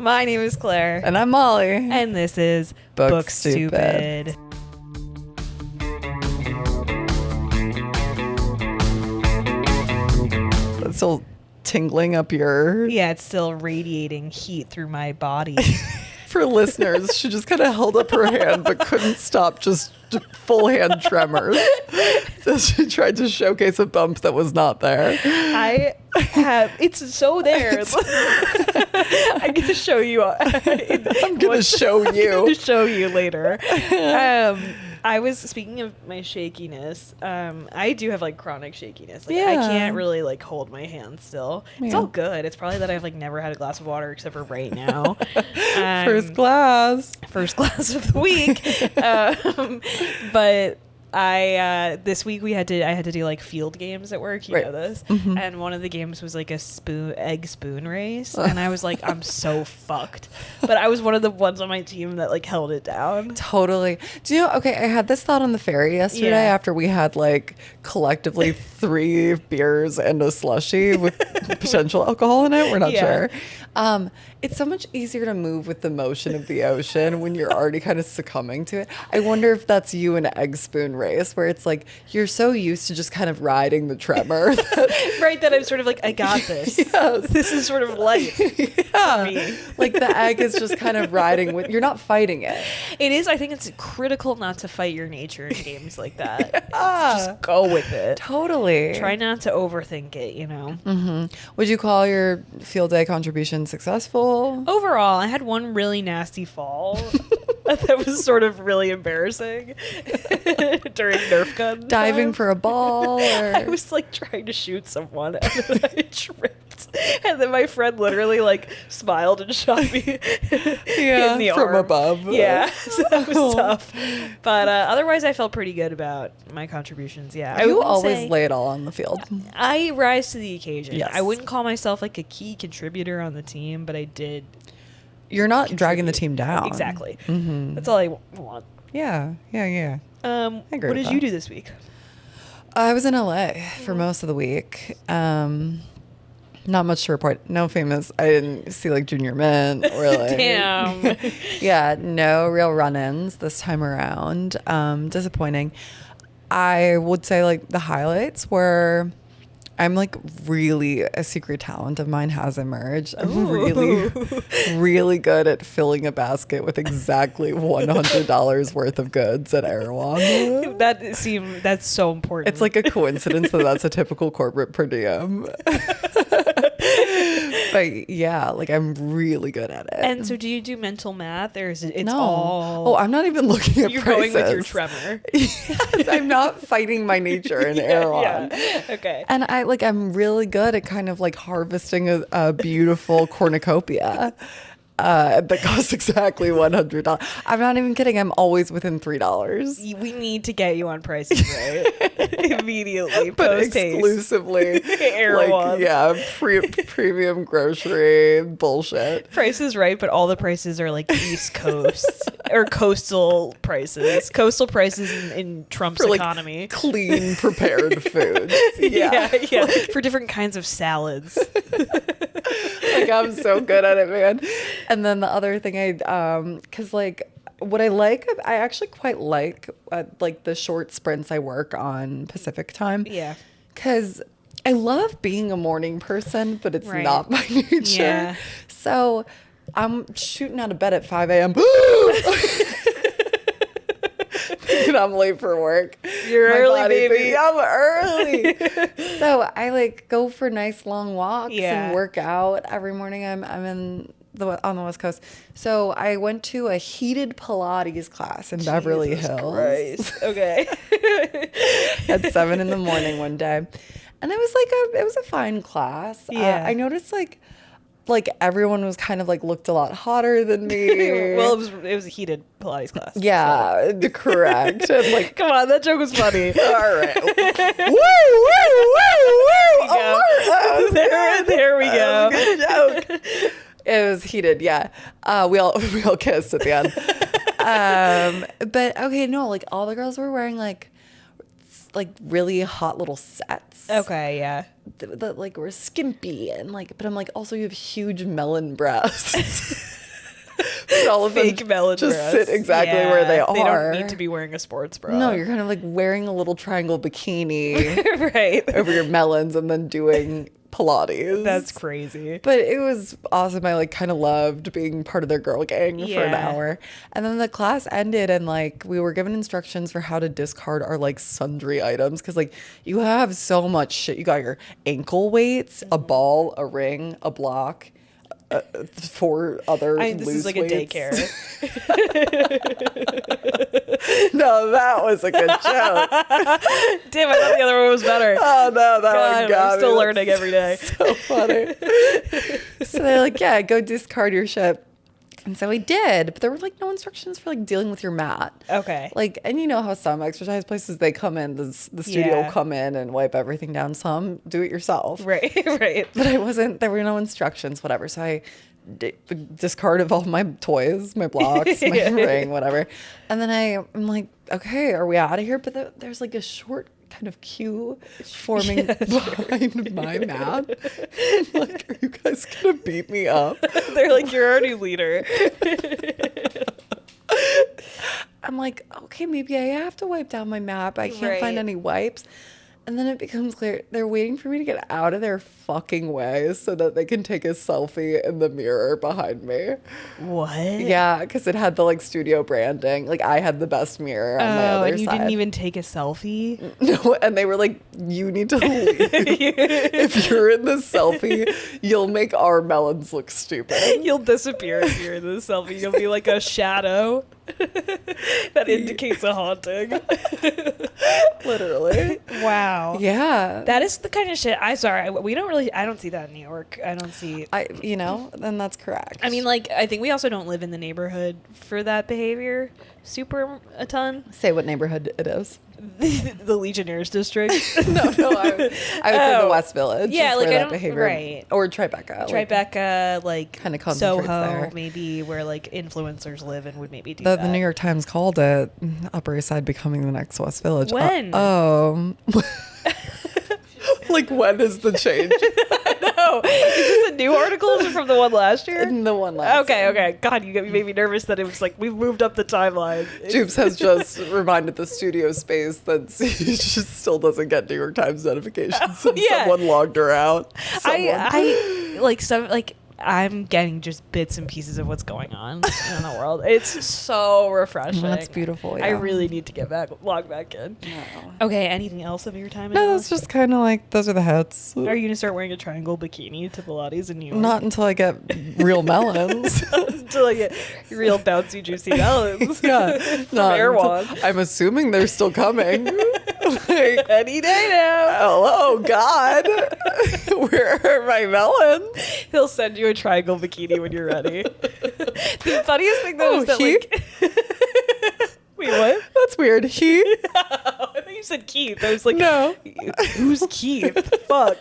My name is Claire. And I'm Molly. And this is Book Stupid. That's still tingling up your... Yeah, it's still radiating heat through my body. For listeners, she just kind of held up her hand but couldn't stop, just full hand tremors. So she tried to showcase a bump that was not there. It's so there. I'm going to show you. I'm going to show you. I'm going to show you later. I was speaking of my shakiness. I do have like chronic shakiness. Like, I can't really like hold my hand still. It's all good. It's probably that I've like never had a glass of water except for right now. First glass of the week. But this week I had to do like field games at work, you know this. Mm-hmm. And one of the games was like a egg spoon race, and I was like, I'm so fucked. But I was one of the ones on my team that like held it down. Totally. Do you know, okay, I had this thought on the ferry yesterday after we had like collectively 3 beers and a slushie with potential alcohol in it. We're not sure. It's so much easier to move with the motion of the ocean when you're already kind of succumbing to it. I wonder if that's you in an egg spoon race where it's like you're so used to just kind of riding the tremor. That I'm sort of like, I got this. Yes. This is sort of life for me. Like the egg is just kind of riding with, you're not fighting it. It is. I think it's critical not to fight your nature in games like that. Just go with it. Totally. Try not to overthink it, you know? Mm-hmm. Would you call your field day contribution successful? Overall, I had one really nasty fall that was sort of really embarrassing during Nerf gun diving time. For a ball. Or... I was like trying to shoot someone and then I tripped, and then my friend literally like smiled and shot me in the from arm. Above. Yeah, so that was tough. But otherwise, I felt pretty good about my contributions. Yeah, you always lay it all on the field. I rise to the occasion. Yes. I wouldn't call myself like a key contributor on the team, but I did. You're not dragging the team down. Exactly. Mm-hmm. That's all I want. Yeah. I agree what did you do this week? I was in LA for most of the week. Not much to report. No famous. I didn't see like Junior Mint or like. Damn. Yeah, no real run-ins this time around. Disappointing. I would say like the highlights were. I'm like really, a secret talent of mine has emerged. I'm really good at filling a basket with exactly $100 worth of goods at Erewhon. That's so important. It's like a coincidence that that's a typical corporate per diem. But yeah, like I'm really good at it. And so do you do mental math, or is it no. all... Oh, I'm not even looking at You're prices. going with your tremor. Yes, I'm not fighting my nature in Erewhon. Yeah. Okay. And I'm really good at kind of like harvesting a beautiful cornucopia that costs exactly $100. I'm not even kidding. I'm always within $3. We need to get you on Prices Right immediately. But exclusively like premium grocery bullshit. Prices Right, but all the prices are like East Coast or coastal prices. Coastal prices in Trump's for, economy. Like, clean prepared foods. Yeah. For different kinds of salads. Like I'm so good at it, man. And then the other thing because like what I actually quite like the short sprints I work on Pacific time. Yeah. Because I love being a morning person, but it's not my nature. Yeah. So I'm shooting out of bed at 5 a.m. And I'm late for work. You're early, baby. I'm early. So I like go for nice long walks and work out every morning. I'm on the West Coast. So I went to a heated Pilates class in Beverly Hills. Christ. Okay. At 7 a.m. one day. And it was it was a fine class. Yeah. I noticed like everyone was kind of like looked a lot hotter than me. Well, it was a heated Pilates class. Yeah, so. Correct. And like, come on, that joke was funny. All right. Woo! There we go. Good joke. It was heated. Yeah. We all kissed at the end. But okay, no, like all the girls were wearing like really hot little sets. Okay, yeah. That like were skimpy and like, but I'm like, also you have huge melon breasts. all of fake them melon just breasts. sit exactly where they are. They don't need to be wearing a sports bra. No, you're kind of like wearing a little triangle bikini right over your melons and then doing Pilates. That's crazy. But it was awesome. I like kind of loved being part of their girl gang for an hour. And then the class ended and like we were given instructions for how to discard our like sundry items because like you have so much shit. You got your ankle weights, a ball, a ring, a block. 4 other this loose is like weights. a daycare. No, that was a good joke. Damn, I thought the other one was better. Oh no, that one got I'm still learning every day. So funny. So they're like, yeah, go discard your shit. And so we did, but there were like no instructions for like dealing with your mat. Okay. Like, and you know how some exercise places, they come in, the studio will come in and wipe everything down. Some do it yourself. Right, right. But there were no instructions, whatever. So I discarded all my toys, my blocks, my ring, whatever. And then I'm like, okay, are we out of here? But there's like a short kind of queue forming behind my mat. I'm like, are you guys gonna beat me up? They're like, you're our new leader. I'm like, okay, maybe I have to wipe down my mat, but I can't find any wipes. And then it becomes clear they're waiting for me to get out of their fucking way so that they can take a selfie in the mirror behind me. What? Yeah, because it had the like studio branding. Like I had the best mirror on my other and you side. didn't even take a selfie? No, and they were like, you need to leave. If you're in this selfie, you'll make our melons look stupid. You'll disappear if you're in the selfie. You'll be like a shadow that indicates a haunting. Literally. Wow. Yeah. That is the kind of shit. I don't see that in New York. I don't see. Then that's correct. I mean, like, I think we also don't live in the neighborhood for that behavior super a ton. Say what neighborhood it is. The Legionnaires district. No, I would say the West Village. Yeah, like where I that don't behavior, right. Or Tribeca. Tribeca, like kind of concentrates Soho, there. maybe where like influencers live and would maybe do The that. New York Times called it Upper East Side becoming the next West Village. When? Like when is the change? No, is this a new article from the one last year? The one last year. Okay. God, you made me nervous that it was like we've moved up the timeline. Jupes has just reminded the studio space that she just still doesn't get New York Times notifications since someone logged her out. I like some like I'm getting just bits and pieces of what's going on in the world. It's so refreshing. That's beautiful. Yeah. I really need to log back in. No. Okay, anything else of your time? No, it's just kind of like those are the hits. Are you gonna start wearing a triangle bikini to Pilates in New York? Not until I get real melons. Until I get real bouncy, juicy melons. Yeah, from Erewhon. I'm assuming they're still coming. Like, any day now. Hello, God. Where are my melons? He'll send you a triangle bikini when you're ready. The funniest thing though is that like wait, what? That's weird. He? I think you said Keith. I was like, no. Who's Keith? Fuck.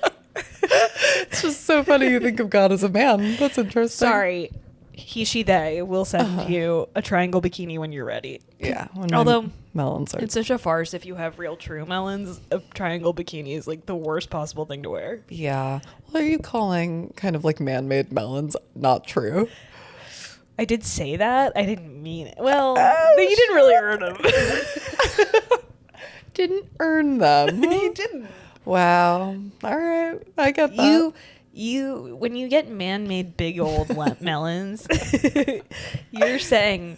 It's just so funny you think of God as a man. That's interesting. Sorry. He, she, they will send you a triangle bikini when you're ready. Yeah. Although melons are. It's such a farce if you have real true melons. A triangle bikini is like the worst possible thing to wear. Yeah. Well, are you calling kind of like man-made melons not true? I did say that. I didn't mean it. Well, you didn't really earn them. Didn't earn them. You didn't. Wow. All right. I get that. You when you get man-made big old melons, you're saying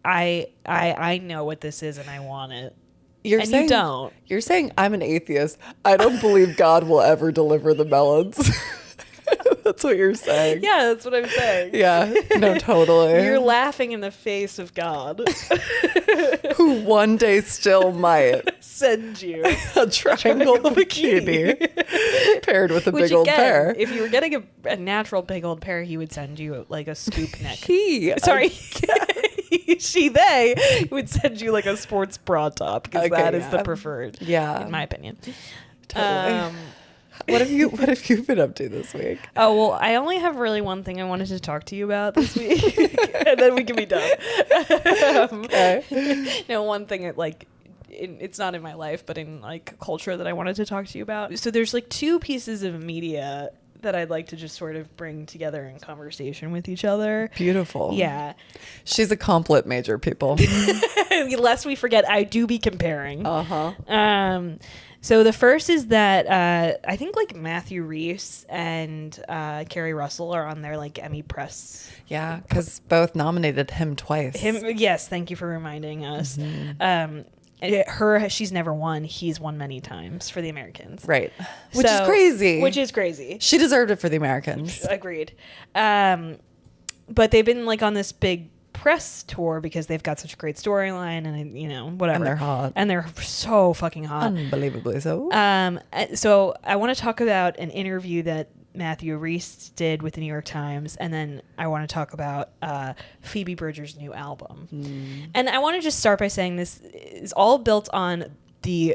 I know what this is and I want it. You don't. You're saying I'm an atheist. I don't believe God will ever deliver the melons. That's what you're saying. Yeah, that's what I'm saying. Yeah, no, totally. You're laughing in the face of God. Who one day still might send you a triangle bikini paired with a big old pear. If you were getting a natural big old pear, he would send you like a scoop neck. They would send you like a sports bra top because that is the preferred. Yeah, in my opinion. Totally. What have you been up to this week? Oh, well, I only have really one thing I wanted to talk to you about this week, and then we can be done. Okay. No, one thing it's not in my life, but in like culture that I wanted to talk to you about. So there's like two pieces of media that I'd like to just sort of bring together in conversation with each other. Beautiful. Yeah. She's a complet major, people. Lest we forget, I do be comparing. Uh-huh. So the first is that I think like Matthew Rhys and Kerry Russell are on their like Emmy press. Yeah, because both nominated him twice. Yes, thank you for reminding us. She's never won. He's won many times for the Americans. Right. Which is crazy. Which is crazy. She deserved it for the Americans. Agreed. But they've been like on this big press tour because they've got such a great storyline and, you know, whatever. And they're hot. And they're so fucking hot. Unbelievably so. So I want to talk about an interview that Matthew Rhys did with the New York Times, and then I want to talk about Phoebe Bridgers' new album. And I want to just start by saying this is all built on the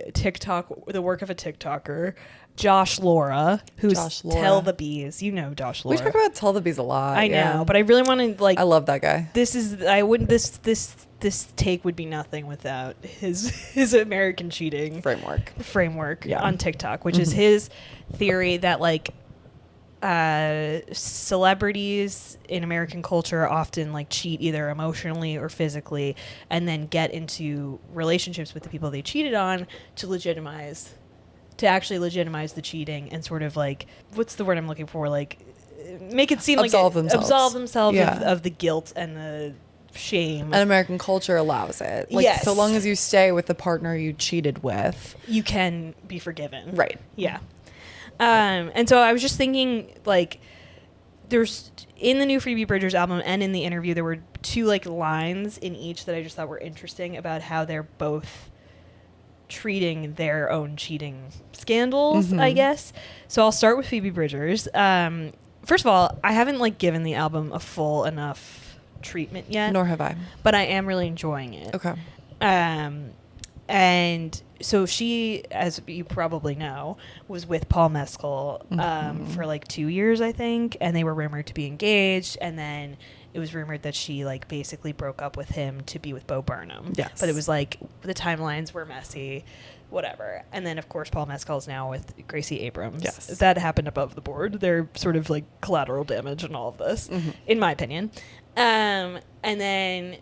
work of a TikToker, Josh Laura, who's Tell the Bees. You know Josh Laura. We talk about Tell the Bees a lot. I know, but I really want to I love that guy. This take would be nothing without his American cheating framework on TikTok, which is his theory that like celebrities in American culture often like cheat either emotionally or physically and then get into relationships with the people they cheated on to actually legitimize the cheating and sort of like, what's the word I'm looking for? Like make it seem absolve themselves of the guilt and the shame. And American culture allows it. Like, so long as you stay with the partner you cheated with, you can be forgiven. Right. Yeah. And so I was just thinking, like, there's in the new Phoebe Bridgers album and in the interview, there were two like lines in each that I just thought were interesting about how they're both treating their own cheating scandals, I guess. So I'll start with Phoebe Bridgers. First of all, I haven't like given the album a full enough treatment yet. Nor have I. But I am really enjoying it. Okay. And so she, as you probably know, was with Paul Mescal for like 2 years, I think, and they were rumored to be engaged, and then it was rumored that she like basically broke up with him to be with Bo Burnham. Yes. But it was like the timelines were messy, whatever. And then of course Paul Mescal is now with Gracie Abrams. Yes. That happened above the board. They're sort of like collateral damage in all of this, in my opinion. And then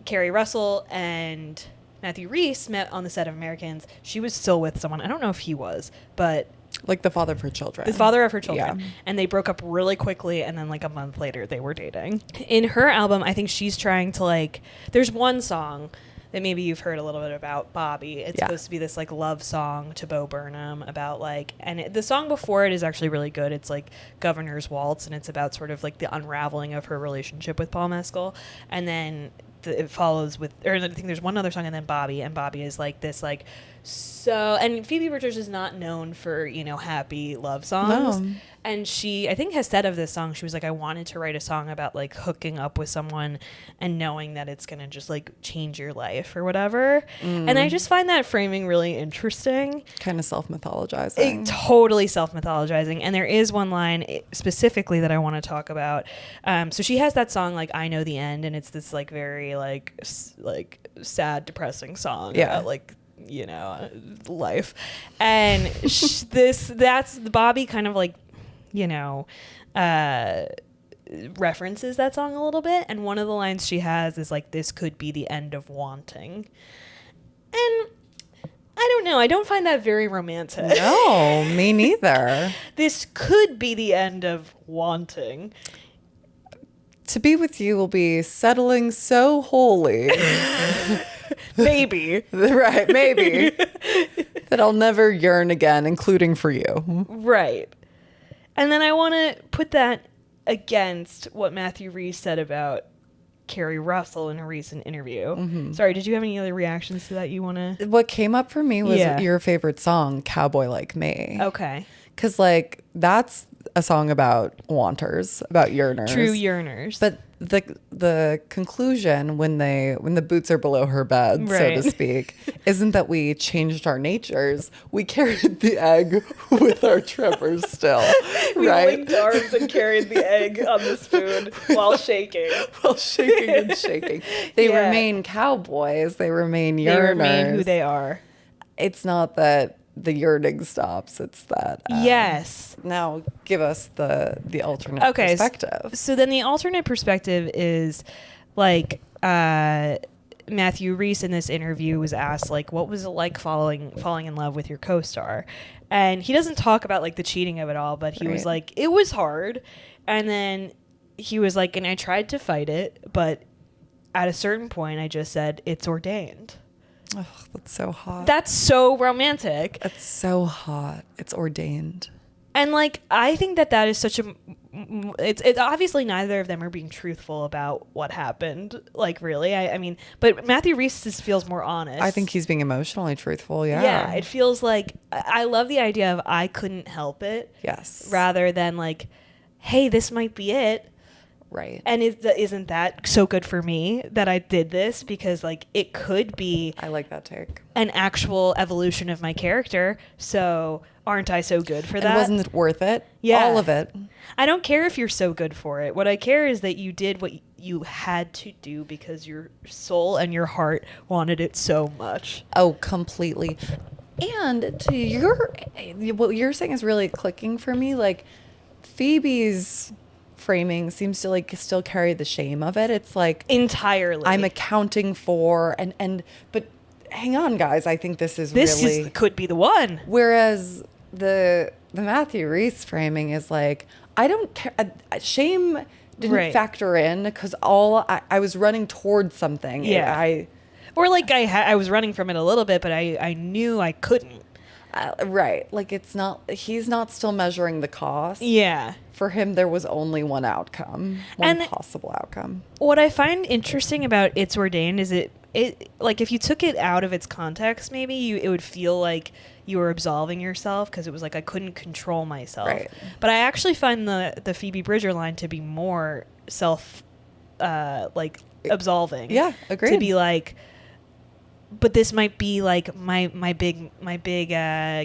Kerry Russell and Matthew Rhys met on the set of Americans. She was still with someone. I don't know if he was, but like the father of her children. The father of her children. Yeah. And they broke up really quickly, and then like a month later they were dating. In her album, I think she's trying to like, there's one song that maybe you've heard a little bit about, Bobby. It's supposed to be this like love song to Bo Burnham about like, and the song before it is actually really good. It's like Governor's Waltz, and it's about sort of like the unraveling of her relationship with Paul Mescal. And then it follows with, or I think there's one other song, and then Bobby, and Bobby is like this like, so, and Phoebe Bridgers is not known for, you know, happy love songs. No. And she, I think, has said of this song, she was like, I wanted to write a song about like hooking up with someone and knowing that it's going to just like change your life or whatever. And I just find that framing really interesting. Kind of self-mythologizing. Totally self-mythologizing. And there is one line specifically that I want to talk about. So she has that song like I Know the End, and it's this like very like sad, depressing song about like, you know, life. And that's Bobby kind of like, you know, references that song a little bit, and one of the lines she has is like, this could be the end of wanting. And I don't know, I don't find that very romantic. No, me neither. This could be the end of wanting. To be with you will be settling so wholly. Maybe. Right, maybe. That I'll never yearn again, including for you. Right. And then I want to put that against what Matthew Rhys said about Kerry Russell in a recent interview. Sorry, did you have any other reactions to that you want to? What came up for me was your favorite song, Cowboy Like Me. Okay. Because, like, that's a song about wanters, about yearners. True yearners. But the conclusion when the boots are below her bed, so to speak, isn't that we changed our natures. We carried the egg with our tremors still. We linked arms and carried the egg on the spoon while shaking. While shaking and shaking. They remain cowboys. They remain yearners. They remain who they are. It's not that the yearning stops. It's that. Yes. Now give us the alternate perspective. So then the alternate perspective is like Matthew Rhys in this interview was asked like, what was it like falling in love with your co-star? And he doesn't talk about like the cheating of it all, but he was like, it was hard. And then he was like, and I tried to fight it, but at a certain point I just said, it's ordained. Oh, that's so hot. That's so romantic. That's so hot. It's ordained. And like, I think that is such a, it's obviously neither of them are being truthful about what happened. Like really, I mean, but Matthew Rhys just feels more honest. I think he's being emotionally truthful. Yeah. Yeah. It feels like, I love the idea of I couldn't help it. Yes. Rather than like, hey, this might be it. Right. And isn't that so good for me that I did this? Because like it could be I like that take. An actual evolution of my character. So aren't I so good for that? And wasn't it worth it? Yeah. All of it. I don't care if you're so good for it. What I care is that you did what you had to do because your soul and your heart wanted it so much. Oh, completely. And to what you're saying is really clicking for me. Like Phoebe's framing seems to like still carry the shame of it. It's like entirely I'm accounting for but hang on guys, I think this could be the one. Whereas the Matthew Rhys framing is like I don't care, shame didn't factor in because I was running towards something. Or like I was running from it a little bit, but I knew I couldn't. Right. Like he's not still measuring the cost. Yeah. For him, there was only one outcome, one possible outcome. What I find interesting about It's Ordained is it like if you took it out of its context, maybe it would feel like you were absolving yourself because it was like I couldn't control myself. Right. But I actually find the Phoebe Bridger line to be more self absolving. Yeah, agreed. To be like, but this might be like my big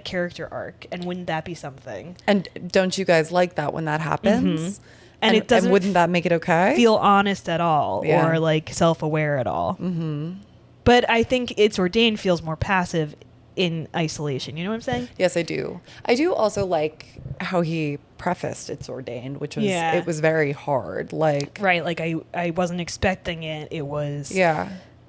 character arc, and wouldn't that be something? And don't you guys like that when that happens? Mm-hmm. And it doesn't. And wouldn't that make it okay? Feel honest at all, yeah. or like self-aware at all. Mm-hmm. But I think It's Ordained feels more passive in isolation. You know what I'm saying? Yes, I do. I do also like how he prefaced It's Ordained, which was it was very hard. Like right, like I wasn't expecting it. It was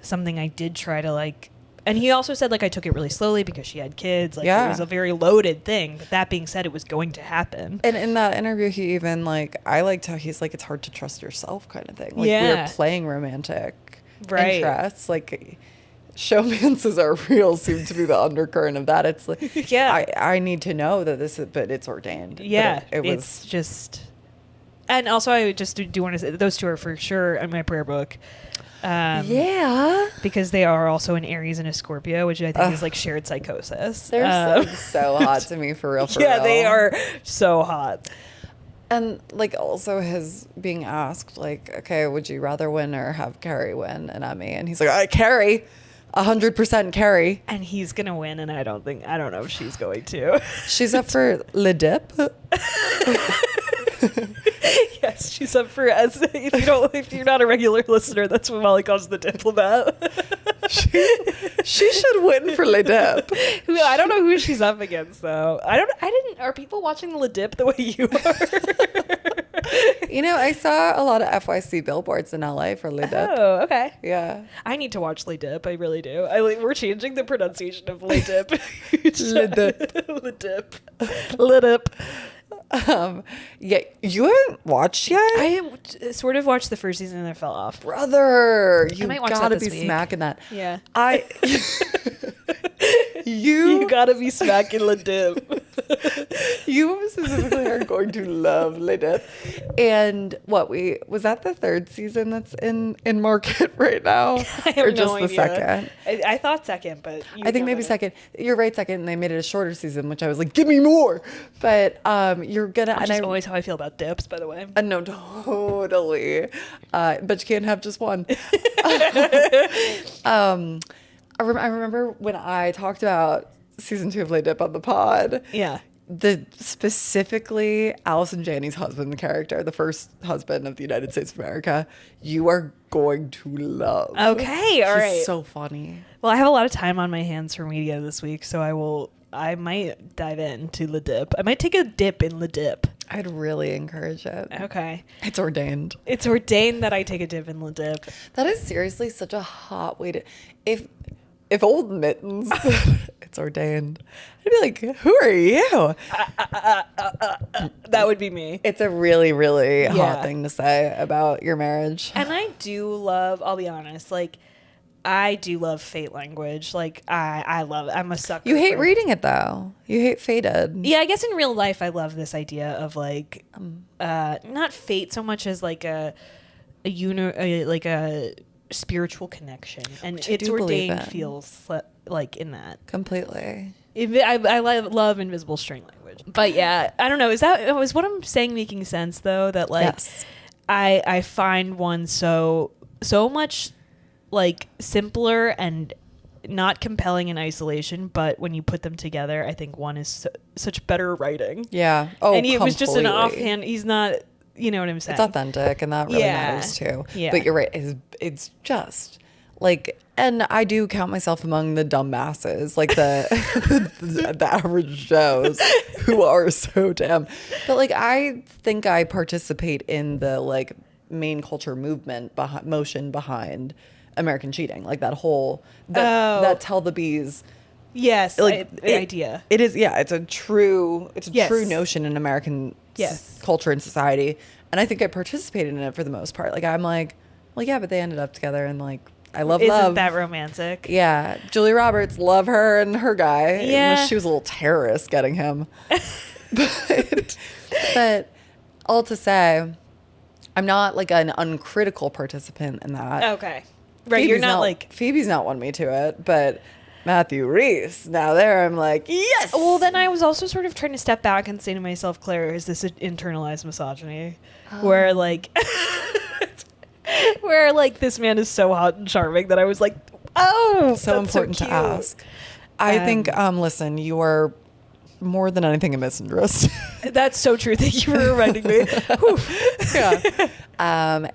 something I did try to like. And he also said, like, I took it really slowly because she had kids. Like, it was a very loaded thing. But that being said, it was going to happen. And in that interview, he even, like, I liked how he's like, it's hard to trust yourself kind of thing. Like, we're playing romantic interests. Like, showmances are real seem to be the undercurrent of that. It's like, I need to know that but it's ordained. Yeah. It's just... And also, I just do want to say, those two are for sure in my prayer book. Because they are also an Aries and a Scorpio, which I think is like shared psychosis. They're so hot to me for real. Yeah, they are so hot. And like also his being asked like, okay, would you rather win or have Carrie win an Emmy? And he's like, Carrie, 100% Carrie. And he's gonna win, and I don't know if she's going to. She's up for Le Dip. Yes, she's up for if you're not a regular listener, that's what Molly calls the diplomat. she should win for Le Dip. I don't know who she's up against though. Are people watching Le Dip the way you are? You know, I saw a lot of FYC billboards in LA for Le Dip. Oh, okay. Yeah. I need to watch Le Dip. I really do. We're changing the pronunciation of Le Dip. Le Dip. Le Dip. Le Dip. Yeah, you haven't watced yet? I sort of watched the first season and I fell off. Brother, you gotta be smacking that. Yeah. You gotta be smacking Le Dip. You specifically are going to love Le Dip. And was that the third season that's in market right now? I have or just no the idea. Second? I thought second, but I think maybe second. You're right, second, and they made it a shorter season, which I was like, give me more. But you're gonna. Which is always how I feel about dips, by the way. No, totally. But you can't have just one. I remember when I talked about season 2 of Le Dip on the pod. Yeah. Specifically Allison Janney's husband, the character, the first husband of the United States of America, you are going to love. Okay, all right. He's so funny. Well, I have a lot of time on my hands for media this week, so I might dive into the dip. I might take a dip in the dip. I'd really encourage it. Okay. It's ordained. It's ordained that I take a dip in the dip. That is seriously such a hot way to... If old Mittens, it's ordained, I'd be like, who are you? That would be me. It's a really, really hot thing to say about your marriage. And I do love, I'll be honest, like, I do love fate language. Like, I love it. I'm a sucker. You hate reading it, though. You hate fated. Yeah, I guess in real life, I love this idea of, like, not fate so much as, like, a spiritual connection. And It's Ordained feels like in that. Completely. I love invisible string language. But, yeah, I don't know. Is what I'm saying making sense, though? That, like, yes. I find one so much... like simpler and not compelling in isolation, but when you put them together, I think one is such better writing. Yeah. Oh, and it was just an offhand. He's not, you know what I'm saying? It's authentic, and that really matters too. Yeah. But you're right. It's just like, and I do count myself among the dumb masses, like the average Joes who are so dumb. But like, I think I participate in the like main culture movement motion behind American cheating, like that whole that tell the bees. Yes, like idea. It is, yeah. It's a true true notion in American culture and society, and I think I participated in it for the most part. Like I'm like, well, yeah, but they ended up together, and like I love love. Isn't that romantic? Yeah, Julia Roberts, love her and her guy. Yeah, she was a little terrorist getting him, but all to say, I'm not like an uncritical participant in that. Okay. Right, Phoebe's you're not like... Phoebe's not won me to it, but Matthew Rhys, now there I'm like, yes! Well, then I was also sort of trying to step back and say to myself, Claire, is this an internalized misogyny? Where, like... where, like, this man is so hot and charming that I was like, oh, so important to ask. I think, listen, you are... more than anything a misandrist. That's so true. Thank you for reminding me. Yeah.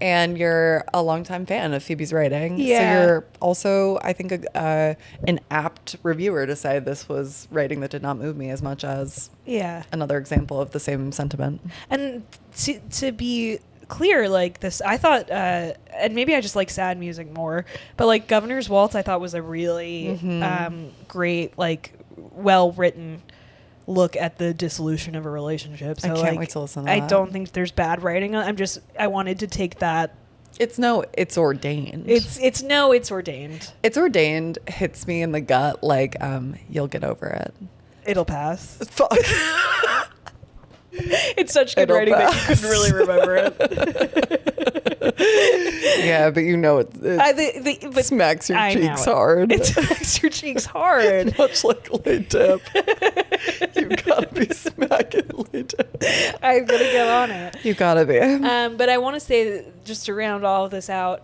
And you're a longtime fan of Phoebe's writing. Yeah. So you're also, I think, an apt reviewer to say this was writing that did not move me as much as another example of the same sentiment. And to be clear, like this, I thought, and maybe I just like sad music more, but like Governor's Waltz I thought was a really great, like well-written look at the dissolution of a relationship. So I can't wait to listen to that. I don't think there's bad writing. I wanted to take that. It's ordained. It's ordained. It's ordained hits me in the gut like, you'll get over it. It'll pass. Fuck. It's such good writing that you couldn't really remember it. Yeah, but you know it smacks your cheeks hard. It smacks your cheeks hard. Much like Lay Dip. You've got to be smacking Lay Dip. I'm going to get on it. You got to be. But I want to say, just to round all of this out,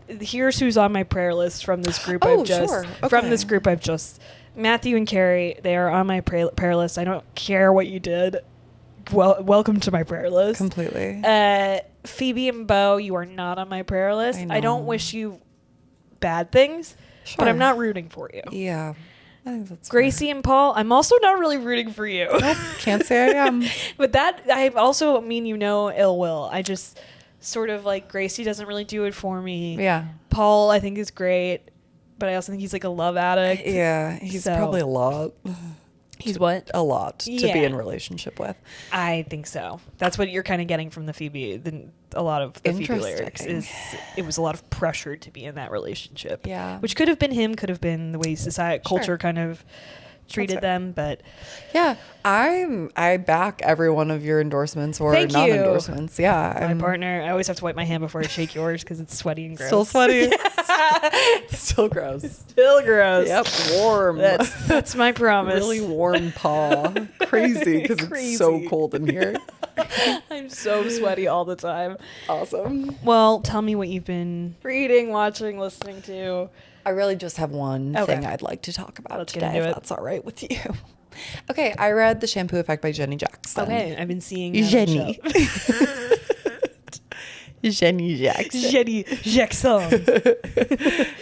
here's who's on my prayer list from this group From this group I've just... Matthew and Carrie, they are on my prayer list. I don't care what you did. Well, welcome to my prayer list. Completely. Phoebe and Beau, you are not on my prayer list. I don't wish you bad things, but I'm not rooting for you. Yeah. I think that's Gracie and Paul, I'm also not really rooting for you. Nope, can't say I am. But that, I also mean ill will. I just sort of like, Gracie doesn't really do it for me. Yeah. Paul, I think is great, but I also think he's like a love addict. Yeah, he's probably a lot. He's what? A lot to be in relationship with. I think so. That's what you're kind of getting from the Phoebe. A lot of the Phoebe lyrics is it was a lot of pressure to be in that relationship. Yeah. Which could have been him, could have been the way culture kind of treated them, but yeah, I back every one of your endorsements or non-endorsements. Yeah, my partner. I always have to wipe my hand before I shake yours because it's sweaty and gross. Still sweaty. Still gross. Still gross. Yep, warm. That's my promise. Really warm paw. Crazy because it's so cold in here. I'm so sweaty all the time. Awesome. Well, tell me what you've been reading, watching, listening to. I really just have one thing I'd like to talk about today, if that's all right with you. Okay, I read The Shampoo Effect by Jenny Jackson. Okay, I've been seeing Jenny. Jenny Jackson. Jenny Jackson.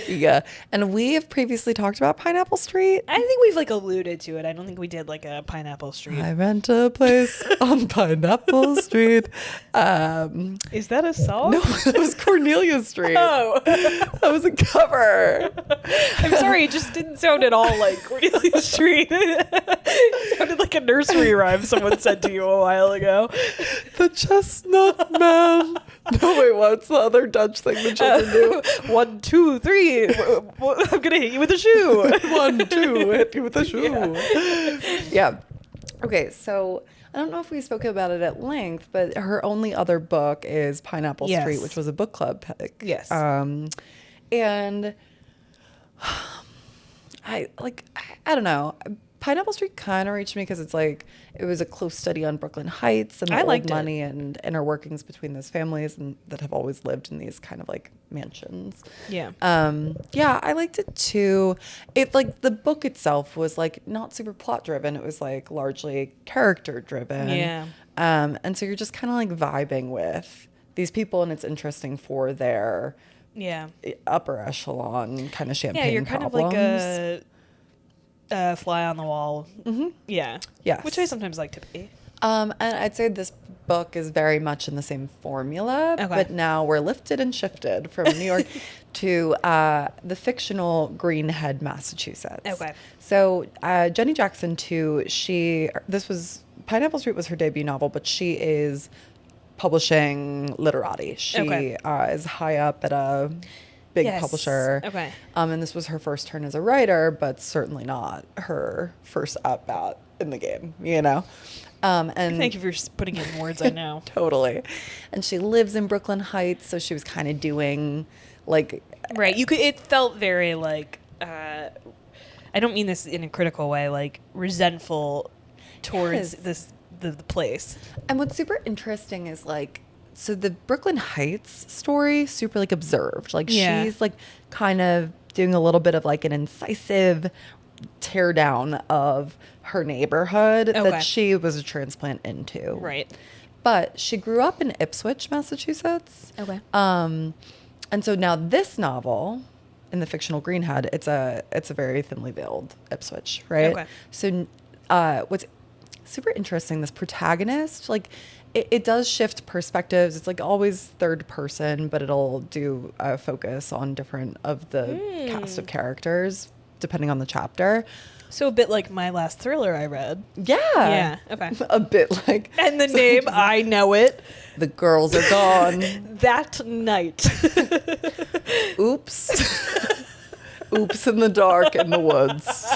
Yeah. And we have previously talked about Pineapple Street. I think we've like alluded to it. I don't think we did like a Pineapple Street. I rent a place on Pineapple Street. Is that a song? No, that was Cornelia Street. Oh. That was a cover. I'm sorry, it just didn't sound at all like Cornelia Street. It sounded like a nursery rhyme someone said to you a while ago. The chestnut man. No, wait, what's the other Dutch thing the children do? 1, 2, 3. I'm gonna hit you with a shoe. 1, 2, hit you with a shoe. Yeah. Okay, so I don't know if we spoke about it at length, but her only other book is Pineapple Street, which was a book club pick. Yes. And I don't know. Pineapple Street kind of reached me because it's like it was a close study on Brooklyn Heights and the old money and inner workings between those families and that have always lived in these kind of like mansions. Yeah. Yeah, I liked it too. It like the book itself was like not super plot driven. It was like largely character driven. Yeah. And so you're just kind of like vibing with these people, and it's interesting for their upper echelon kind of champagne. Yeah, you're problems. kind of like a fly on the wall. Mm-hmm. Yeah. Yes. Which I sometimes like to be. And I'd say this book is very much in the same formula, but now we're lifted and shifted from New York to the fictional Greenhead, Massachusetts. Okay. So Jenny Jackson too, Pineapple Street was her debut novel, but she is publishing literati. She is high up at a big publisher. Okay. And this was her first turn as a writer, but certainly not her first at bat in the game, you know? And thank you for putting it in words I know. Totally. And she lives in Brooklyn Heights, so she was kind of doing like right. It felt very like I don't mean this in a critical way, like resentful towards the place. And what's super interesting is like, so the Brooklyn Heights story, super like observed. Like she's like kind of doing a little bit of like an incisive tear down of her neighborhood that she was a transplant into. Right. But she grew up in Ipswich, Massachusetts. Okay. And so now this novel, in the fictional Greenhead, it's a very thinly veiled Ipswich, right? Okay. So what's super interesting, this protagonist, like it does shift perspectives. It's like always third person, but it'll do a focus on different of the cast of characters depending on the chapter. So a bit like my last thriller I read. Yeah. Yeah. Okay. A bit like. And the name, I know it. The girls are gone. That night. Oops. Oops in the dark in the woods.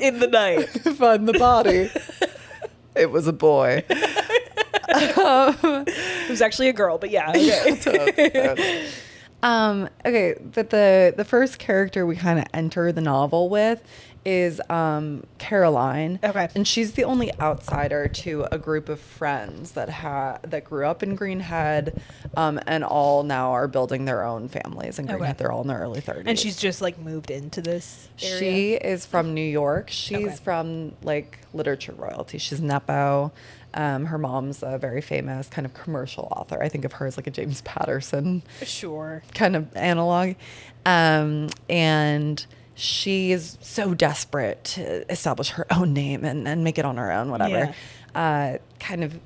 In the night. Find the body. It was a boy. It was actually a girl, but yeah. Okay. Okay, but the first character we kind of enter the novel with is Caroline. Okay. And she's the only outsider to a group of friends that grew up in Greenhead and all now are building their own families in Greenhead. They're all in their early 30s. And she's just like moved into this area? She is from New York. She's from like literature royalty. She's Nepo. Her mom's a very famous kind of commercial author. I think of her as like a James Patterson kind of analog. And she is so desperate to establish her own name and make it on her own, whatever. Yeah. Kind of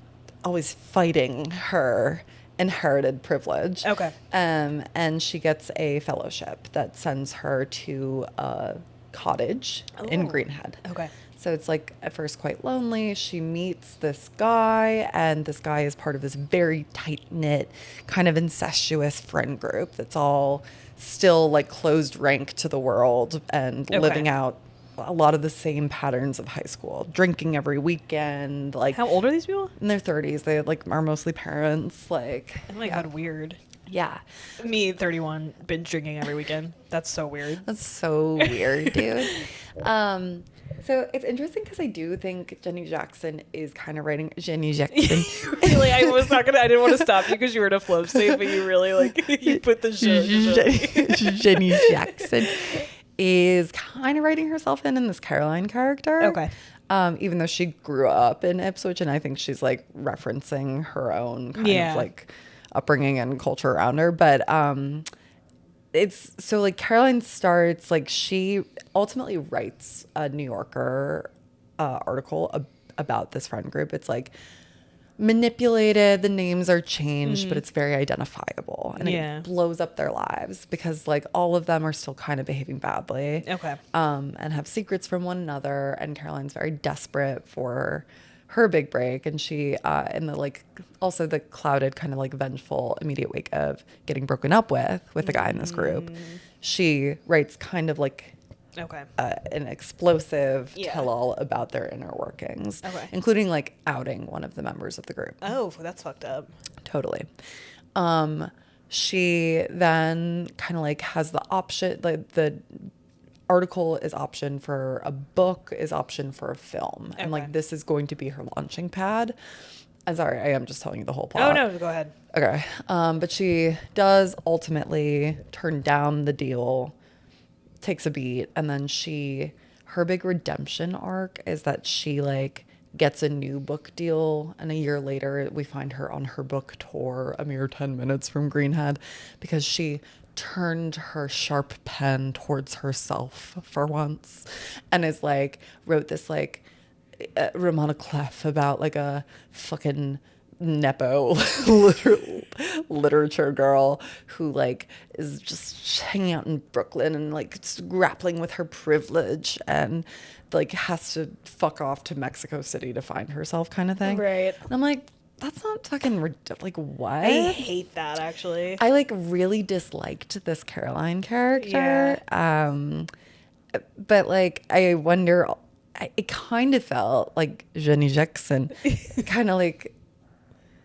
always fighting her inherited privilege. Okay. And she gets a fellowship that sends her to a cottage in Greenhead. Okay. So it's like at first quite lonely. She meets this guy, and this guy is part of this very tight-knit, kind of incestuous friend group that's all still like closed rank to the world and living out a lot of the same patterns of high school, drinking every weekend. Like, how old are these people? In their 30s. They like are mostly parents. Like, oh my God, weird. Yeah. Me, 31, binge drinking every weekend. That's so weird. That's so weird, dude. So it's interesting because I do think Jenny Jackson is kind of writing Jenny Jackson. Really, I didn't want to stop you because you were in a flow state, but you really like you put the show. Jenny Jackson is kind of writing herself in this Caroline character. Okay. even though she grew up in Ipswich, and I think she's like referencing her own kind of like upbringing and culture around her. But it's so like Caroline starts like she ultimately writes a New Yorker article about this friend group. It's like manipulated, the names are changed, but it's very identifiable, and it blows up their lives because like all of them are still kind of behaving badly, and have secrets from one another, and Caroline's very desperate for her big break, and she in the like also the clouded kind of like vengeful immediate wake of getting broken up with the guy in this group, she writes kind of like an explosive tell-all about their inner workings, including like outing one of the members of the group. Oh, that's fucked up. Totally. She then kind of like has the option, like the article is option for a book, is option for a film, and like this is going to be her launching pad. I'm sorry, I am just telling you the whole plot. Oh no, go ahead. Okay. But she does ultimately turn down the deal, takes a beat, and then her big redemption arc is that she like gets a new book deal, and a year later we find her on her book tour a mere 10 minutes from Greenhead because she turned her sharp pen towards herself for once, and is like wrote this like Ramona Clef about like a fucking nepo literature girl who like is just hanging out in Brooklyn and like grappling with her privilege and like has to fuck off to Mexico City to find herself kind of thing. Right. And I'm like, that's not fucking like what? I hate that actually. I like really disliked this Caroline character. But like I wonder, it kind of felt like Jenny Jackson kind of like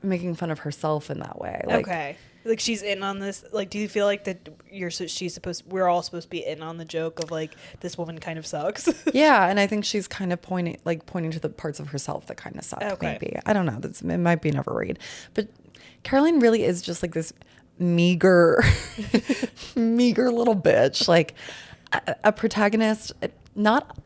making fun of herself in that way. Like, like she's in on this. Like, do you feel like that we're all supposed to be in on the joke of like this woman kind of sucks? Yeah, and I think she's kind of pointing to the parts of herself that kind of suck. Maybe, I don't know. It might be never read, but Caroline really is just like this meager little bitch, like a protagonist, not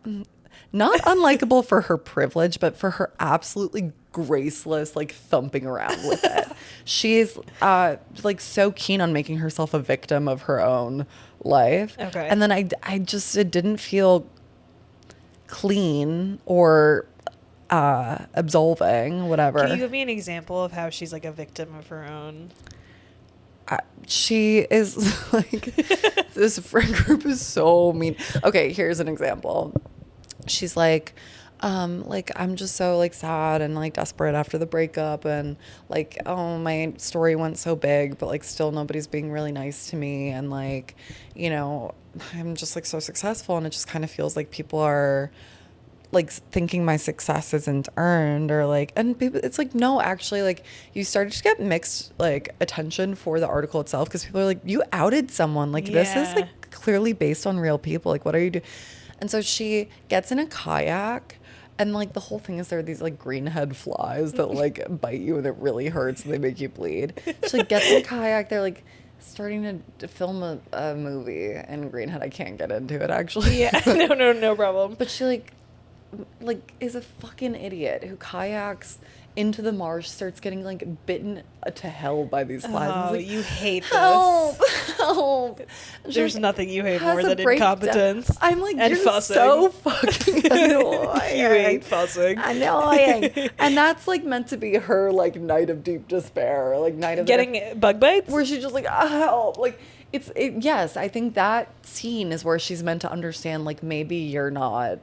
unlikable for her privilege, but for her absolutely graceless, like thumping around with it. She's like so keen on making herself a victim of her own life. And then I just, it didn't feel clean or absolving, whatever. Can you give me an example of how she's like a victim of her own? She is like, this friend group is so mean. Okay, here's an example. She's like I'm just so like sad and like desperate after the breakup, and like, oh, my story went so big, but like still nobody's being really nice to me, and like, you know, I'm just like so successful, and it just kind of feels like people are like thinking my success isn't earned, or like, and people, it's like, no, actually, like you started to get mixed like attention for the article itself because people are like, you outed someone, like this is like clearly based on real people, like what are you doing? And so she gets in a kayak, and like the whole thing is there are these like greenhead flies that like bite you and it really hurts and they make you bleed. She like gets in a kayak, they're like starting to film a movie in Greenhead. I can't get into it actually. Yeah, no problem. But she like is a fucking idiot who kayaks into the marsh, starts getting like bitten to hell by these flies. Oh, like, you hate this. Help. There's like, nothing you hate more than incompetence. I'm like, and you're fussing. so fucking annoying. You hate fussing. Annoying. And that's like meant to be her like night of deep despair, like night of getting bug bites, where she's just like, help. Like yes, I think that scene is where she's meant to understand like maybe you're not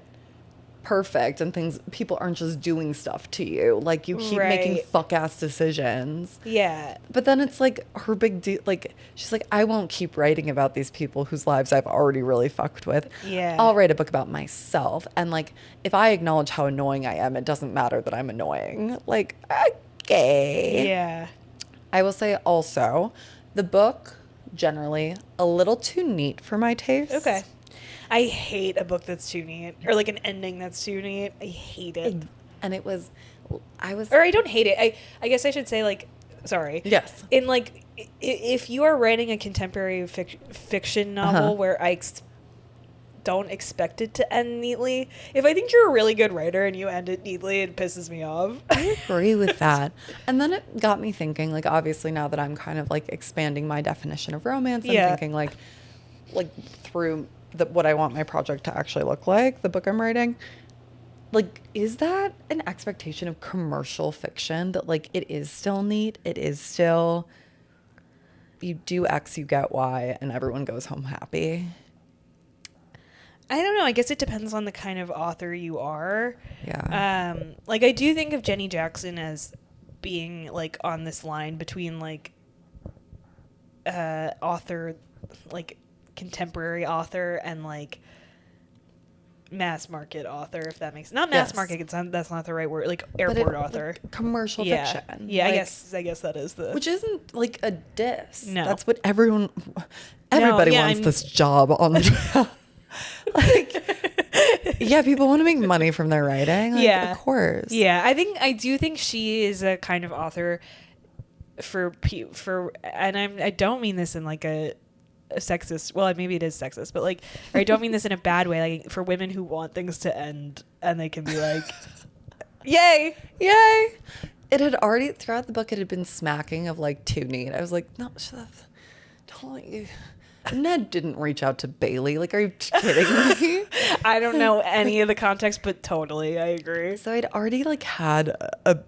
perfect and people aren't just doing stuff to you, like you keep making fuck ass decisions. But then it's like her big deal, like she's like, I won't keep writing about these people whose lives I've already really fucked with. I'll write a book about myself, and like if I acknowledge how annoying I am, it doesn't matter that I'm annoying. Like, okay. I will say also the book generally a little too neat for my taste. I hate a book that's too neat, or like an ending that's too neat. I hate it. And I don't hate it. I guess I should say, like, sorry. Yes. In like, if you are writing a contemporary fiction novel where I don't expect it to end neatly. If I think you're a really good writer and you end it neatly, it pisses me off. I agree with that. And then it got me thinking, like, obviously now that I'm kind of like expanding my definition of romance, I'm thinking like through what I want my project to actually look like, the book I'm writing. Like, is that an expectation of commercial fiction that like it is still neat? It is still, you do X, you get Y, and everyone goes home happy? I don't know. I guess it depends on the kind of author you are. Yeah. Like, I do think of Jenny Jackson as being like on this line between like author, like contemporary author, and like mass market author, if that makes not mass market. That's not the right word. Like airport author, like commercial fiction. Yeah, like, I guess that is the, which isn't like a diss. No, that's what everybody wants this job on. Like, yeah, people want to make money from their writing. Like, yeah, of course. Yeah, I do think she is a kind of author for, and I don't mean this in like a sexist, well, maybe it is sexist, but like, or I don't mean this in a bad way, like for women who want things to end and they can be like, yay. It had already, throughout the book, it had been smacking of like too neat. I was like, no, don't you. Ned didn't reach out to Bailey. Like, are you kidding me? I don't know any of the context, but totally, I agree. So I'd already like had a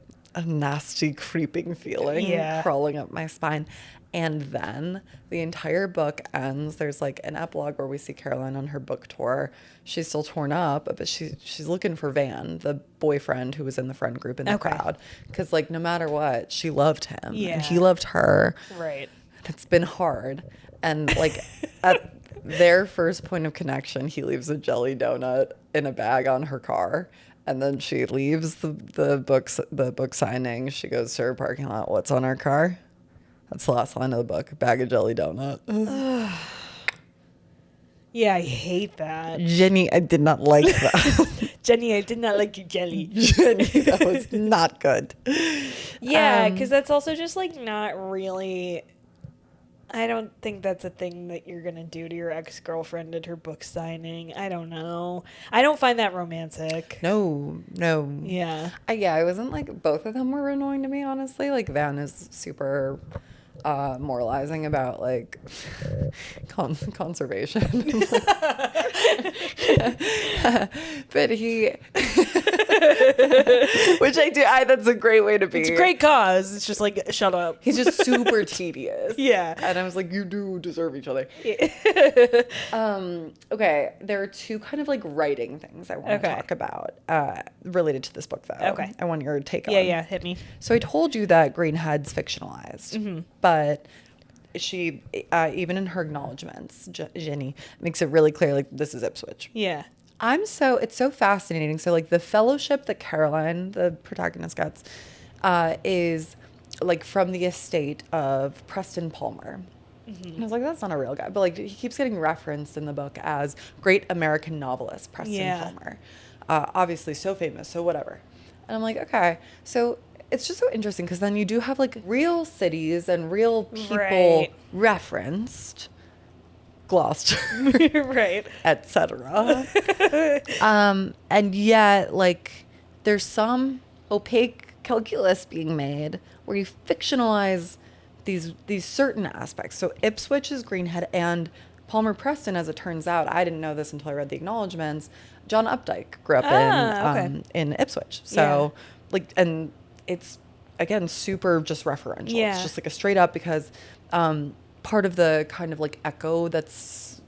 nasty creeping feeling crawling up my spine. And then the entire book ends. There's like an epilogue where we see Caroline on her book tour. She's still torn up, but she's looking for Van, the boyfriend who was in the friend group in the crowd. Because like no matter what, she loved him and he loved her. Right. And it's been hard. And like at their first point of connection, he leaves a jelly donut in a bag on her car. And then she leaves the book signing. She goes to her parking lot. What's on our car? That's the last line of the book. Bag of jelly donut. Yeah, I hate that. Jenny, I did not like that. Jenny, I did not like your jelly. Jenny, that was not good. Yeah, because that's also just like not really. I don't think that's a thing that you're going to do to your ex-girlfriend at her book signing. I don't know. I don't find that romantic. No. Yeah. I wasn't like, both of them were annoying to me, honestly. Like, Van is super moralizing about like conservation. But he which that's a great way to be. It's a great cause. It's just like, shut up. He's just super tedious. Yeah. And I was like, you do deserve each other. Okay, there are two kind of like writing things I want to talk about related to this book though. Okay. I want your take on. Yeah, hit me. So I told you that Greenhead's fictionalized, but she, even in her acknowledgments, Jenny makes it really clear, like, this is Ipswich. Yeah. It's so fascinating. So, like, the fellowship that Caroline, the protagonist, gets is, like, from the estate of Preston Palmer. And I was like, that's not a real guy. But, like, he keeps getting referenced in the book as great American novelist Preston Palmer. Obviously so famous, so whatever. And I'm like, okay. So it's just so interesting because then you do have, like, real cities and real people referenced. Gloucester, right, etc. And yet, like, there's some opaque calculus being made where you fictionalize these certain aspects. So Ipswich is Greenhead, and Palmer Preston, as it turns out, I didn't know this until I read the acknowledgments. John Updike grew up in Ipswich. So like, and it's again super just referential. Yeah. It's just like a straight up because. Part of the kind of like echo that's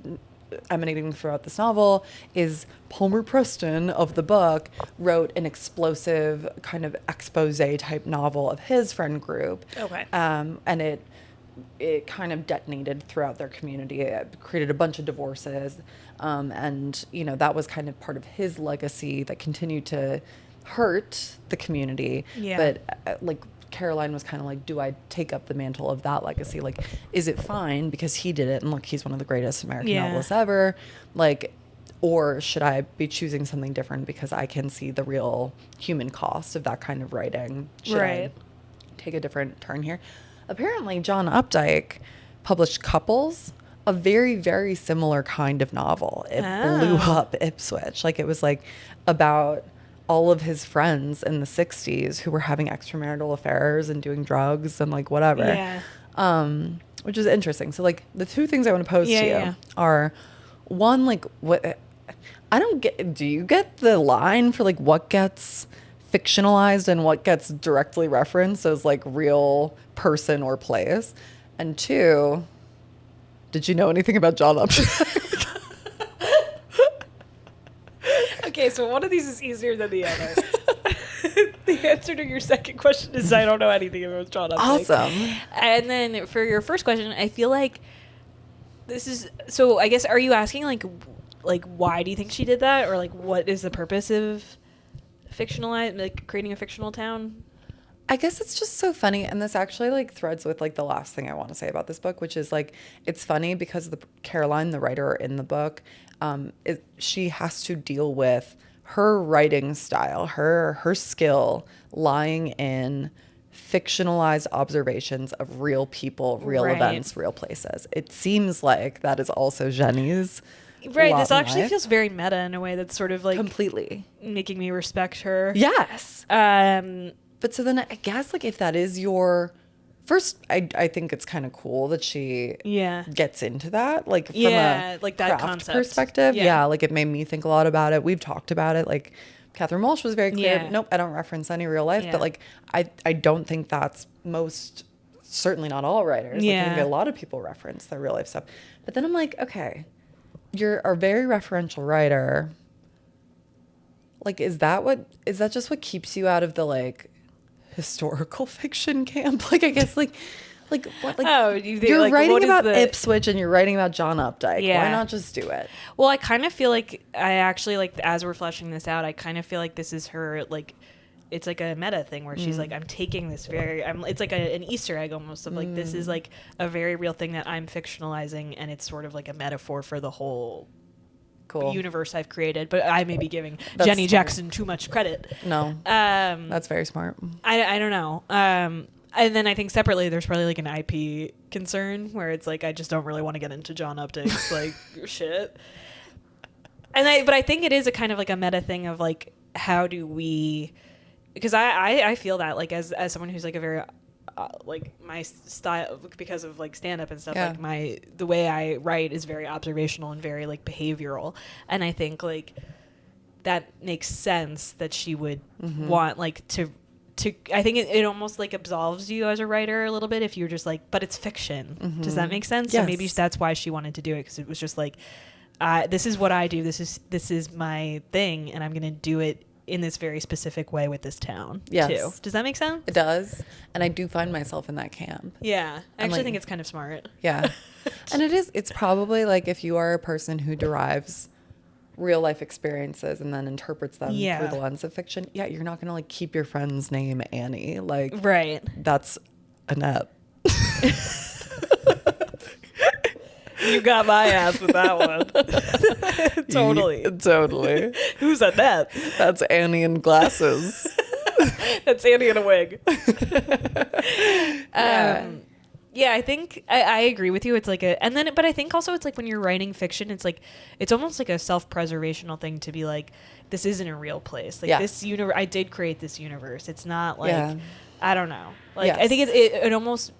emanating throughout this novel is Palmer Preston of the book wrote an explosive kind of expose type novel of his friend group. Okay. And it kind of detonated throughout their community. It created a bunch of divorces. And, you know, that was kind of part of his legacy that continued to hurt the community. Yeah. But like, Caroline was kind of like, do I take up the mantle of that legacy? Like, is it fine because he did it and look, he's one of the greatest American novelists ever? Like, or should I be choosing something different because I can see the real human cost of that kind of writing? Should I take a different turn here? Apparently, John Updike published couples a very, very similar kind of novel. It blew up Ipswich. Like, it was like about all of his friends in the 60s who were having extramarital affairs and doing drugs and like whatever. Yeah. Which is interesting. So like the two things I want to pose to you are, one, like, what I don't get, do you get the line for like what gets fictionalized and what gets directly referenced as like real person or place? And two, did you know anything about John Updike? Okay, so one of these is easier than the other. The answer to your second question is I don't know anything about John Updike. Awesome. And then for your first question, I feel like this is, so I guess, are you asking like why do you think she did that, or like what is the purpose of like creating a fictional town? I guess it's just so funny, and this actually like threads with like the last thing I want to say about this book, which is like it's funny because Caroline, the writer in the book, she has to deal with her writing style, her skill lying in fictionalized observations of real people, real events, real places. It seems like that is also Jenny's. Right. This actually feels very meta in a way that's sort of like completely making me respect her. Yes. But so then I guess like if that is your first, I think it's kind of cool that she gets into that, like from a like that craft concept perspective. Yeah, like it made me think a lot about it. We've talked about it. Like Catherine Walsh was very clear. Nope, I don't reference any real life. But like I don't think that's certainly not all writers. Like, I think a lot of people reference their real life stuff. But then I'm like, okay, you're a very referential writer. Like, is that just what keeps you out of the like historical fiction camp? Like, I guess like what, like, you're like, writing about Ipswich and you're writing about John Updike. Why not just do it? Well, I kind of feel like I actually, like, as we're fleshing this out, I kind of feel like this is her, like, it's like a meta thing where she's like, I'm taking this it's like an Easter egg almost of like, this is like a very real thing that I'm fictionalizing, and it's sort of like a metaphor for the whole universe I've created. But I may be giving Jenny Jackson too much credit. No, that's very smart. I don't know. And then I think separately there's probably like an IP concern where it's like I just don't really want to get into John Updike's like shit. But I think it is a kind of like a meta thing of like, how do we, because I feel that like as someone who's like a very like my style, because of like stand up and stuff, like the way I write is very observational and very like behavioral, and I think like that makes sense that she would want like to I think it almost like absolves you as a writer a little bit if you're just like, but it's fiction. Does that make sense? Yes. So maybe that's why she wanted to do it, because it was just like, this is what I do, this is my thing, and I'm gonna do it in this very specific way with this town too. Does that make sense? It does. And I do find myself in that camp. Yeah. I actually think it's kind of smart. Yeah. And it's probably like if you are a person who derives real life experiences and then interprets them through the lens of fiction, you're not going to like keep your friend's name Annie. Like, right. That's Annette. You got my ass with that one. Totally. Who's Annette? That's Annie in glasses. That's Annie in a wig. I think I agree with you. It's like but I think also it's like when you're writing fiction, it's like, it's almost like a self-preservational thing to be like, this isn't a real place. Like this universe, I did create this universe. It's not like, I don't know. Like, I think it almost,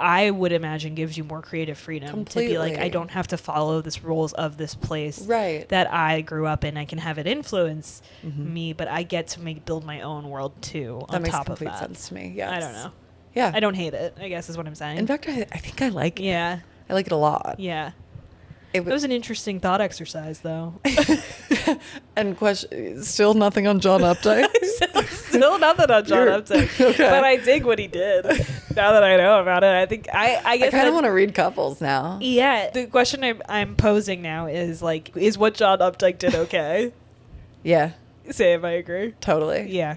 I would imagine, gives you more creative freedom to be like, I don't have to follow this rules of this place that I grew up in. I can have it influence me, but I get to build my own world too. That makes top of complete that. sense to me. Yes. I don't know. Yeah. I don't hate it, I guess is what I'm saying. In fact, I think I like it. Yeah. I like it a lot. Yeah. It was an interesting thought exercise, though. And still nothing on John Updike? Still nothing on John Updike. Okay. But I dig what he did. Now that I know about it, I think I guess I kind of want to read couples now. Yeah. The question I'm posing now is like, is what John Updike did okay? Yeah. Say if I agree. Totally. Yeah.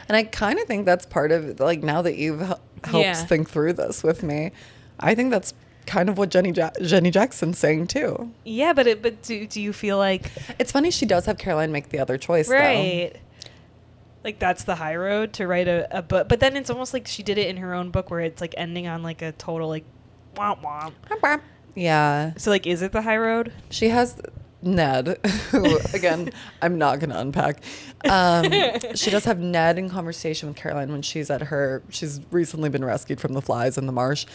And I kind of think that's part of, like, now that you've helped think through this with me, I think that's kind of what Jenny Jackson's saying too. Yeah, but do you feel like, it's funny she does have Caroline make the other choice, right? Though. Like, that's the high road to write a book, but then it's almost like she did it in her own book where it's like ending on like a total like womp womp. Yeah. So, like, is it the high road? She has Ned, who, again, I'm not going to unpack. She does have Ned in conversation with Caroline when she's recently been rescued from the flies in the marsh.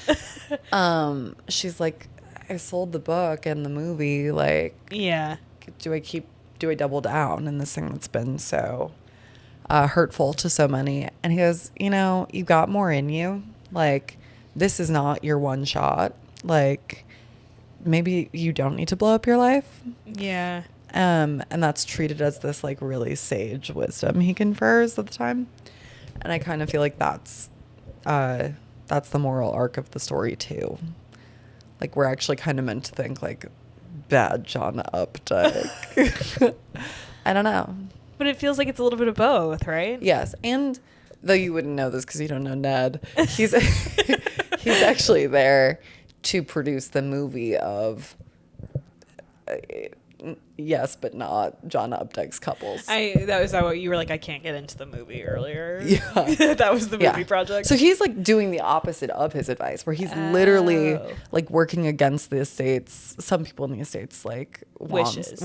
She's like, I sold the book and the movie. Like, Yeah. do I double down in this thing that's been so hurtful to so many? And he goes, you got more in you. Like, this is not your one shot. Like, maybe you don't need to blow up your life. Yeah. And that's treated as this like really sage wisdom he confers at the time. And I kind of feel like that's the moral arc of the story too. Like, we're actually kind of meant to think like bad John Updike. I don't know. But it feels like it's a little bit of both, right? Yes. And though you wouldn't know this because you don't know Ned, he's actually there to produce the movie of yes but not John Updike's couples. That what you were like, I can't get into the movie earlier. Yeah. That was the movie project. So he's like doing the opposite of his advice, where he's literally like working against the estates, some people in the estates like wishes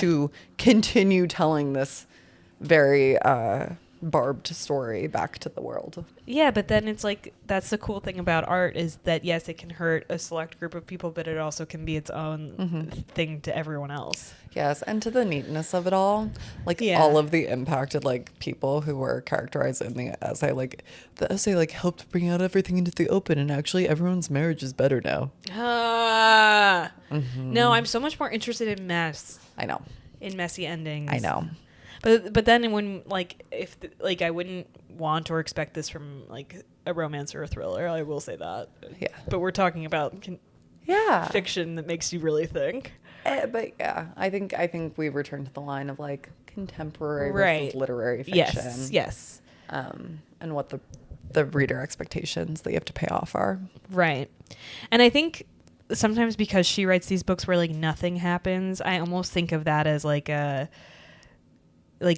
to continue telling this very barbed story back to the world. Yeah, but then it's like, that's the cool thing about art, is that yes, it can hurt a select group of people, but it also can be its own thing to everyone else. Yes, and to the neatness of it all, like all of the impacted like people who were characterized in the essay, like the essay like helped bring out everything into the open, and actually everyone's marriage is better now. No, I'm so much more interested in mess. I know. In messy endings. I know. But then when like if I wouldn't want or expect this from like a romance or a thriller, I will say that. Yeah. But we're talking about fiction that makes you really think. But yeah, I think we've returned to the line of like contemporary versus literary fiction. Yes. And what the reader expectations that you have to pay off are. Right. And I think sometimes because she writes these books where like nothing happens, I almost think of that as like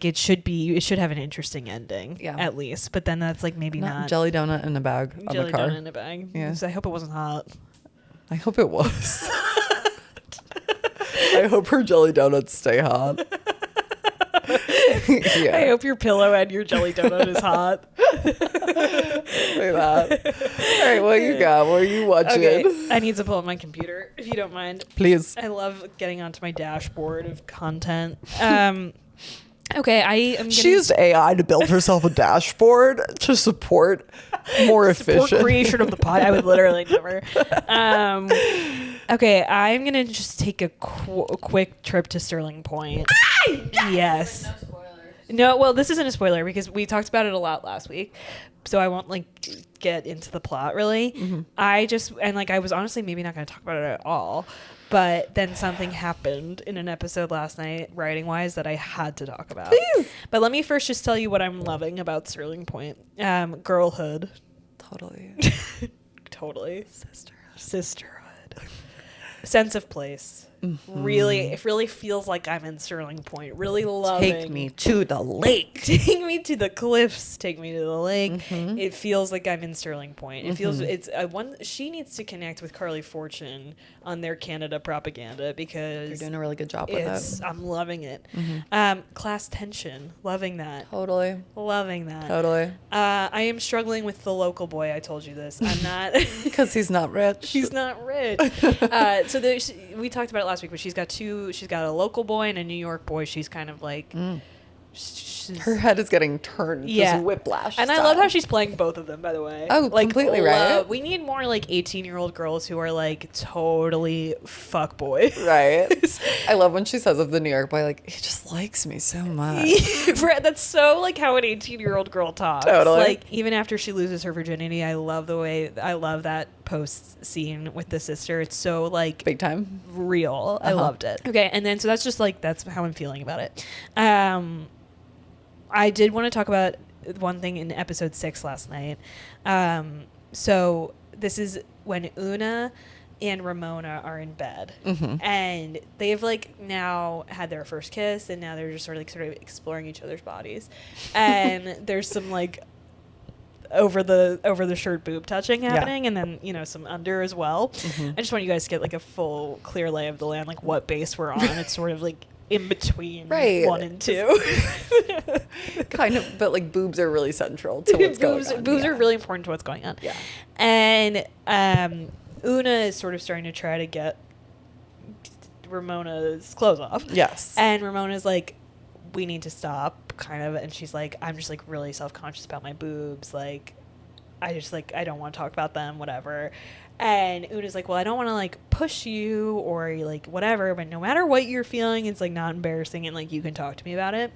it should have an interesting ending, at least. But then that's like maybe not. Jelly donut in a bag on the car. Jelly donut in a bag. Yeah. So I hope it wasn't hot. I hope it was. I hope her jelly donuts stay hot. I hope your pillow and your jelly donut is hot. Say that. All right, what you got? What are you watching? Okay, I need to pull up my computer, if you don't mind. Please. I love getting onto my dashboard of content. Okay, I am. She used AI to build herself a dashboard to support more efficient creation of the pod. I would literally never. Okay, I'm gonna just take a quick trip to Sterling Point. Yes. No spoilers. No, well, this isn't a spoiler because we talked about it a lot last week, so I won't like get into the plot really. Mm-hmm. I was honestly maybe not going to talk about it at all, but then something happened in an episode last night, writing wise, that I had to talk about. Please. But let me first just tell you what I'm loving about Sterling Point. Girlhood. Totally. Totally. Sisterhood. Sense of place. Mm-hmm. Really, it really feels like I'm in Sterling Point. Really loving. Take me to the lake. Take me to the cliffs. Take me to the lake. Mm-hmm. It feels like I'm in Sterling Point. It feels she needs to connect with Carly Fortune on their Canada propaganda because you're doing a really good job with it. I'm loving it. Mm-hmm. Class tension. Loving that. Totally. Loving that. Totally. I am struggling with the local boy. I told you this. I'm not because he's not rich. He's not rich. So we talked about it last week, but she's got a local boy and a New York boy. She's kind of like her head is getting turned, just whiplash and style. I love how she's playing both of them, by the way. Oh, like, completely right. We need more like 18-year-old girls who are like totally fuck boys. Right. I love when she says of the New York boy, like, he just likes me so much. That's so like how an 18-year-old girl talks. Totally. Like even after she loses her virginity, I love that post scene with the sister. It's so like big time real. I loved it. Okay, and then so that's how I'm feeling about it. I did want to talk about one thing in episode 6 last night. So this is when Una and Ramona are in bed, and they've like now had their first kiss, and now they're just sort of exploring each other's bodies, and there's some like over the shirt boob touching happening, and then, you know, some under as well. I just want you guys to get like a full clear lay of the land, like what base we're on. It's sort of like in between 1 and 2. Kind of, but like boobs are really central to what's going on. Boobs are really important to what's going on. Yeah. And Una is sort of starting to try to get Ramona's clothes off. Yes. And Ramona's like, we need to stop, kind of. And she's like, I'm just like really self-conscious about my boobs. Like, I don't want to talk about them, whatever. And Una's like, well, I don't want to like push you or like whatever, but no matter what you're feeling, it's like not embarrassing and like you can talk to me about it.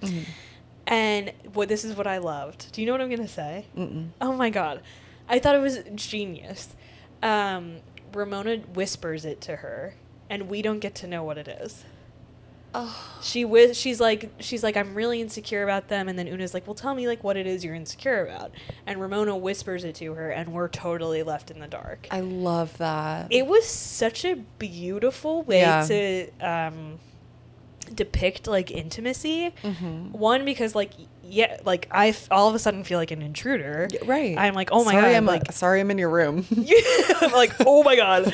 And this is what I loved. Do you know what I'm going to say? Oh my God. I thought it was genius. Ramona whispers it to her and we don't get to know what it is. Oh. She's like, I'm really insecure about them. And then Una's like, well, tell me like what it is you're insecure about. And Ramona whispers it to her and we're totally left in the dark. I love that. It was such a beautiful way to depict like intimacy. One, because like, yeah, like I all of a sudden feel like an intruder. Right. I'm like, oh my God. Sorry, I'm in your room. I'm like, oh my God.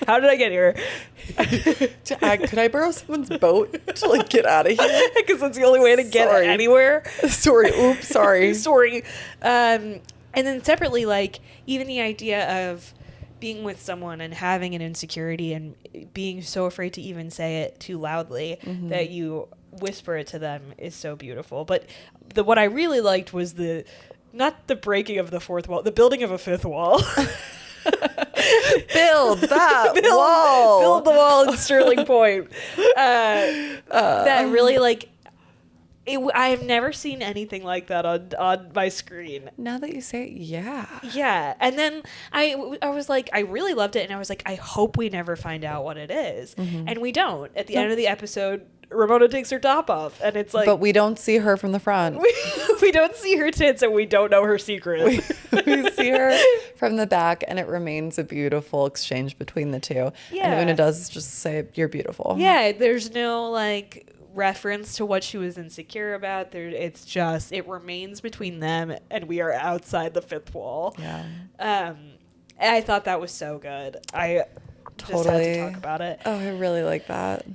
How did I get here? Could I borrow someone's boat to like get out of here? Because that's the only way to get anywhere. Sorry. Oops. Sorry. Sorry. And then separately, like even the idea of being with someone and having an insecurity and being so afraid to even say it too loudly that you whisper it to them is so beautiful. But what I really liked was not the breaking of the fourth wall, the building of a fifth wall. Build wall. Build the wall in Sterling Point. That really like. I have never seen anything like that on my screen. Now that you say it, yeah. Yeah. And then I was like, I really loved it. And I was like, I hope we never find out what it is. And we don't. At the end of the episode, Ramona takes her top off. And it's like. But we don't see her from the front. We don't see her tits and we don't know her secret. We see her from the back and it remains a beautiful exchange between the two. Yeah. And Una does just say, you're beautiful. Yeah. There's no like reference to what she was insecure about. It's just it remains between them and we are outside the fifth wall. I thought that was so good. I totally just had to talk about it. I really like that.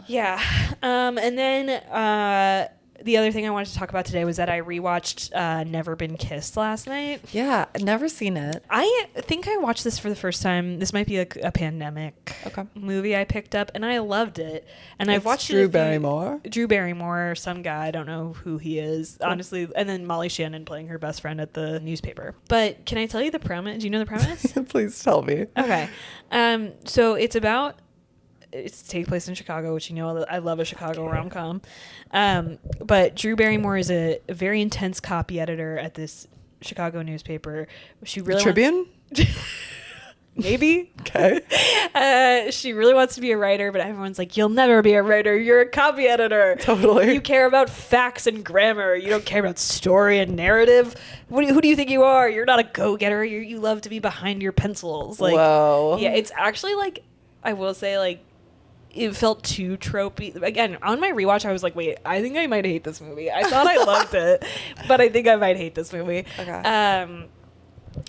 And then the other thing I wanted to talk about today was that I rewatched Never Been Kissed last night. Yeah, I've never seen it. I think I watched this for the first time. This might be a pandemic movie I picked up, and I loved it. And I've watched Drew Barrymore. Drew Barrymore, some guy, I don't know who he is, honestly. And then Molly Shannon playing her best friend at the newspaper. But can I tell you the premise? Do you know the premise? Please tell me. Okay. So it's takes place in Chicago, which, you know, I love a Chicago rom-com. But Drew Barrymore is a very intense copy editor at this Chicago newspaper. She really Tribune? Maybe. Okay. She really wants to be a writer, but everyone's like, you'll never be a writer. You're a copy editor. Totally. You care about facts and grammar. You don't care about story and narrative. Who do you think you are? You're not a go-getter. You love to be behind your pencils. Like, whoa. Yeah, it's actually like, I will say, like, it felt too tropey. Again, on my rewatch, I was like, wait, I think I might hate this movie. I thought I loved it, but I think I might hate this movie. Okay.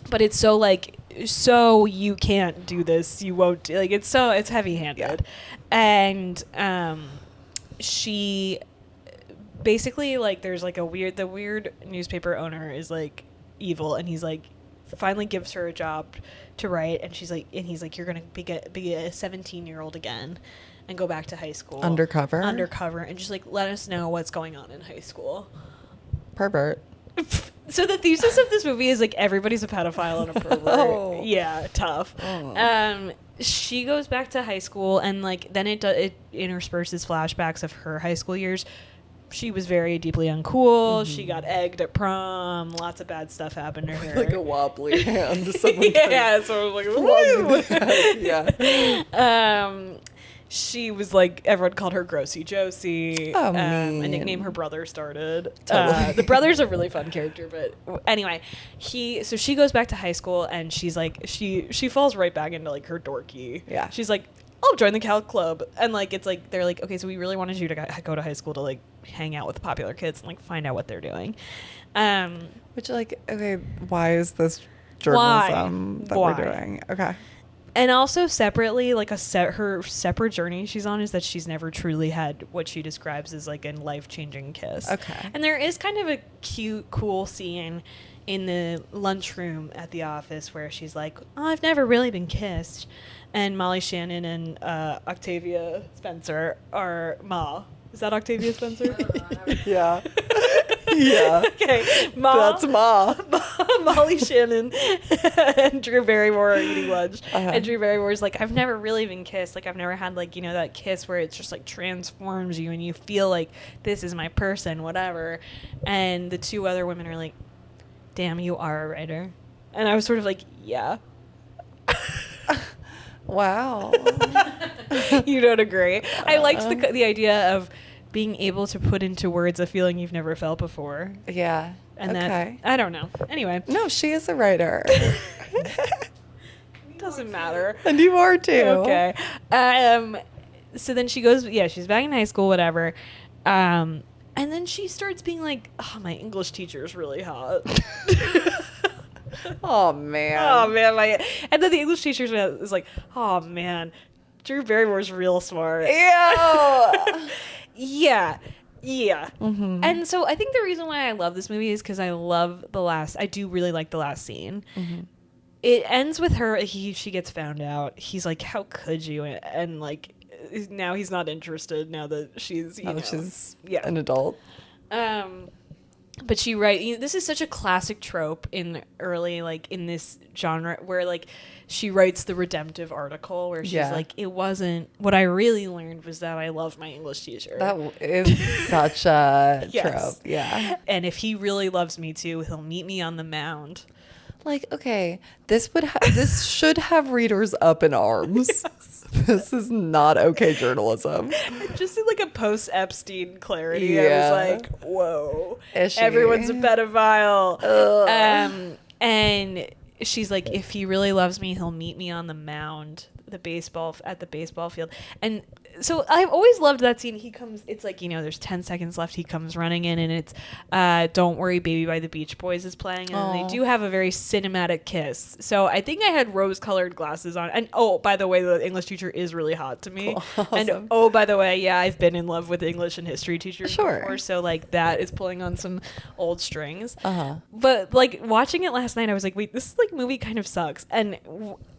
But it's so like, so you can't do this. You won't do, like, it's heavy-handed. Yeah. And she basically, like, there's like the weird newspaper owner is like evil, and he's like, finally gives her a job to write, and he's like, you're gonna be a 17-year-old again and go back to high school undercover, and just like let us know what's going on in high school. Pervert. So the thesis of this movie is like everybody's a pedophile and a pervert. Oh. Yeah, tough. Oh. She goes back to high school, and like then it intersperses flashbacks of her high school years. She was very deeply uncool. She got egged at prom. Lots of bad stuff happened to her. Like a wobbly hand. So I was like, yeah. She was like, everyone called her Grossy Josie. Oh, a nickname her brother started. Totally. The brother's a really fun character, but anyway, so she goes back to high school, and she's like, she falls right back into like her dorky. Yeah. She's like, I'll join the Calc Club. And, like, it's like, they're like, okay, so we really wanted you to go to high school to, like, hang out with the popular kids and, like, find out what they're doing. Which, like, okay, why is this journalism that we're doing? Okay. And also separately, like, her separate journey she's on is that she's never truly had what she describes as, like, a life-changing kiss. Okay. And there is kind of a cute, cool scene in the lunchroom at the office where she's like, oh, I've never really been kissed. And Molly Shannon and Octavia Spencer are Ma. Is that Octavia Spencer? Yeah. Yeah. Okay. Ma. That's Ma. Molly Shannon and Drew Barrymore are eating lunch. And Drew Barrymore's like, I've never really been kissed. Like, I've never had, like, you know, that kiss where it's just, like, transforms you and you feel like this is my person, whatever. And the two other women are like, damn, you are a writer. And I was sort of like, yeah. Wow. You don't agree. I liked the idea of being able to put into words a feeling you've never felt before. Yeah. And that, I don't know. Anyway. No, she is a writer. Doesn't matter. And you are too. Okay. So then she goes, she's back in high school, whatever. And then she starts being like, oh, my English teacher is really hot. Oh, man. Oh, man. And then the English teacher is like, oh, man, Drew Barrymore's real smart. Ew. Yeah. Mm-hmm. And so I think the reason why I love this movie is because I do really like the last scene. Mm-hmm. It ends with her, she gets found out. He's like, how could you? And like, now he's not interested now that she's, she's an adult. But this is such a classic trope in early, like, in this genre where, like, she writes the redemptive article where she's like, it wasn't, what I really learned was that I love my English teacher. That is such a trope. Yeah. And if he really loves me too, he'll meet me on the mound. Like, okay, this should have readers up in arms. This is not okay journalism. Just in, like, a post-Epstein clarity, I was like, whoa, everyone's a pedophile. And she's like, if he really loves me, he'll meet me on the mound, at the baseball field. And so I've always loved that scene. He comes, it's like, there's 10 seconds left. He comes running in and it's Don't Worry Baby by the Beach Boys is playing. And they do have a very cinematic kiss. So I think I had rose-colored glasses on. And by the way, the English teacher is really hot to me. Awesome. And by the way, I've been in love with English and history teachers before. So like that is pulling on some old strings. But like watching it last night, I was like, wait, this movie kind of sucks. And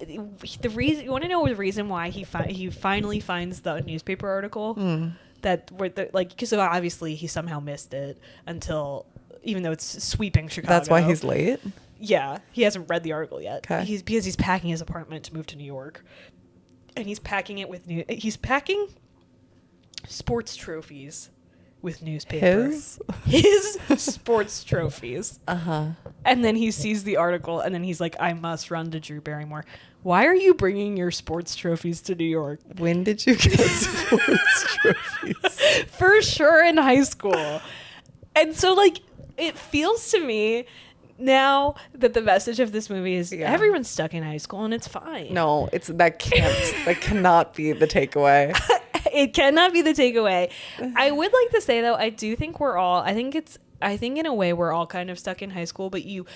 the reason, you want to know the reason why he finally finds the newspaper article because obviously he somehow missed it until, even though it's sweeping Chicago. That's why he's late. Yeah, he hasn't read the article yet. Okay. Because he's packing his apartment to move to New York, and he's packing it with he's packing sports trophies with newspaper. His sports trophies. And then he sees the article, and then he's like, I must run to Drew Barrymore. Why are you bringing your sports trophies to New York? When did you get sports trophies? For sure in high school. And so, like, it feels to me now that the message of this movie is everyone's stuck in high school and it's fine. No, that cannot be the takeaway. It cannot be the takeaway. I would like to say, though, I do think I think in a way we're all kind of stuck in high school, but you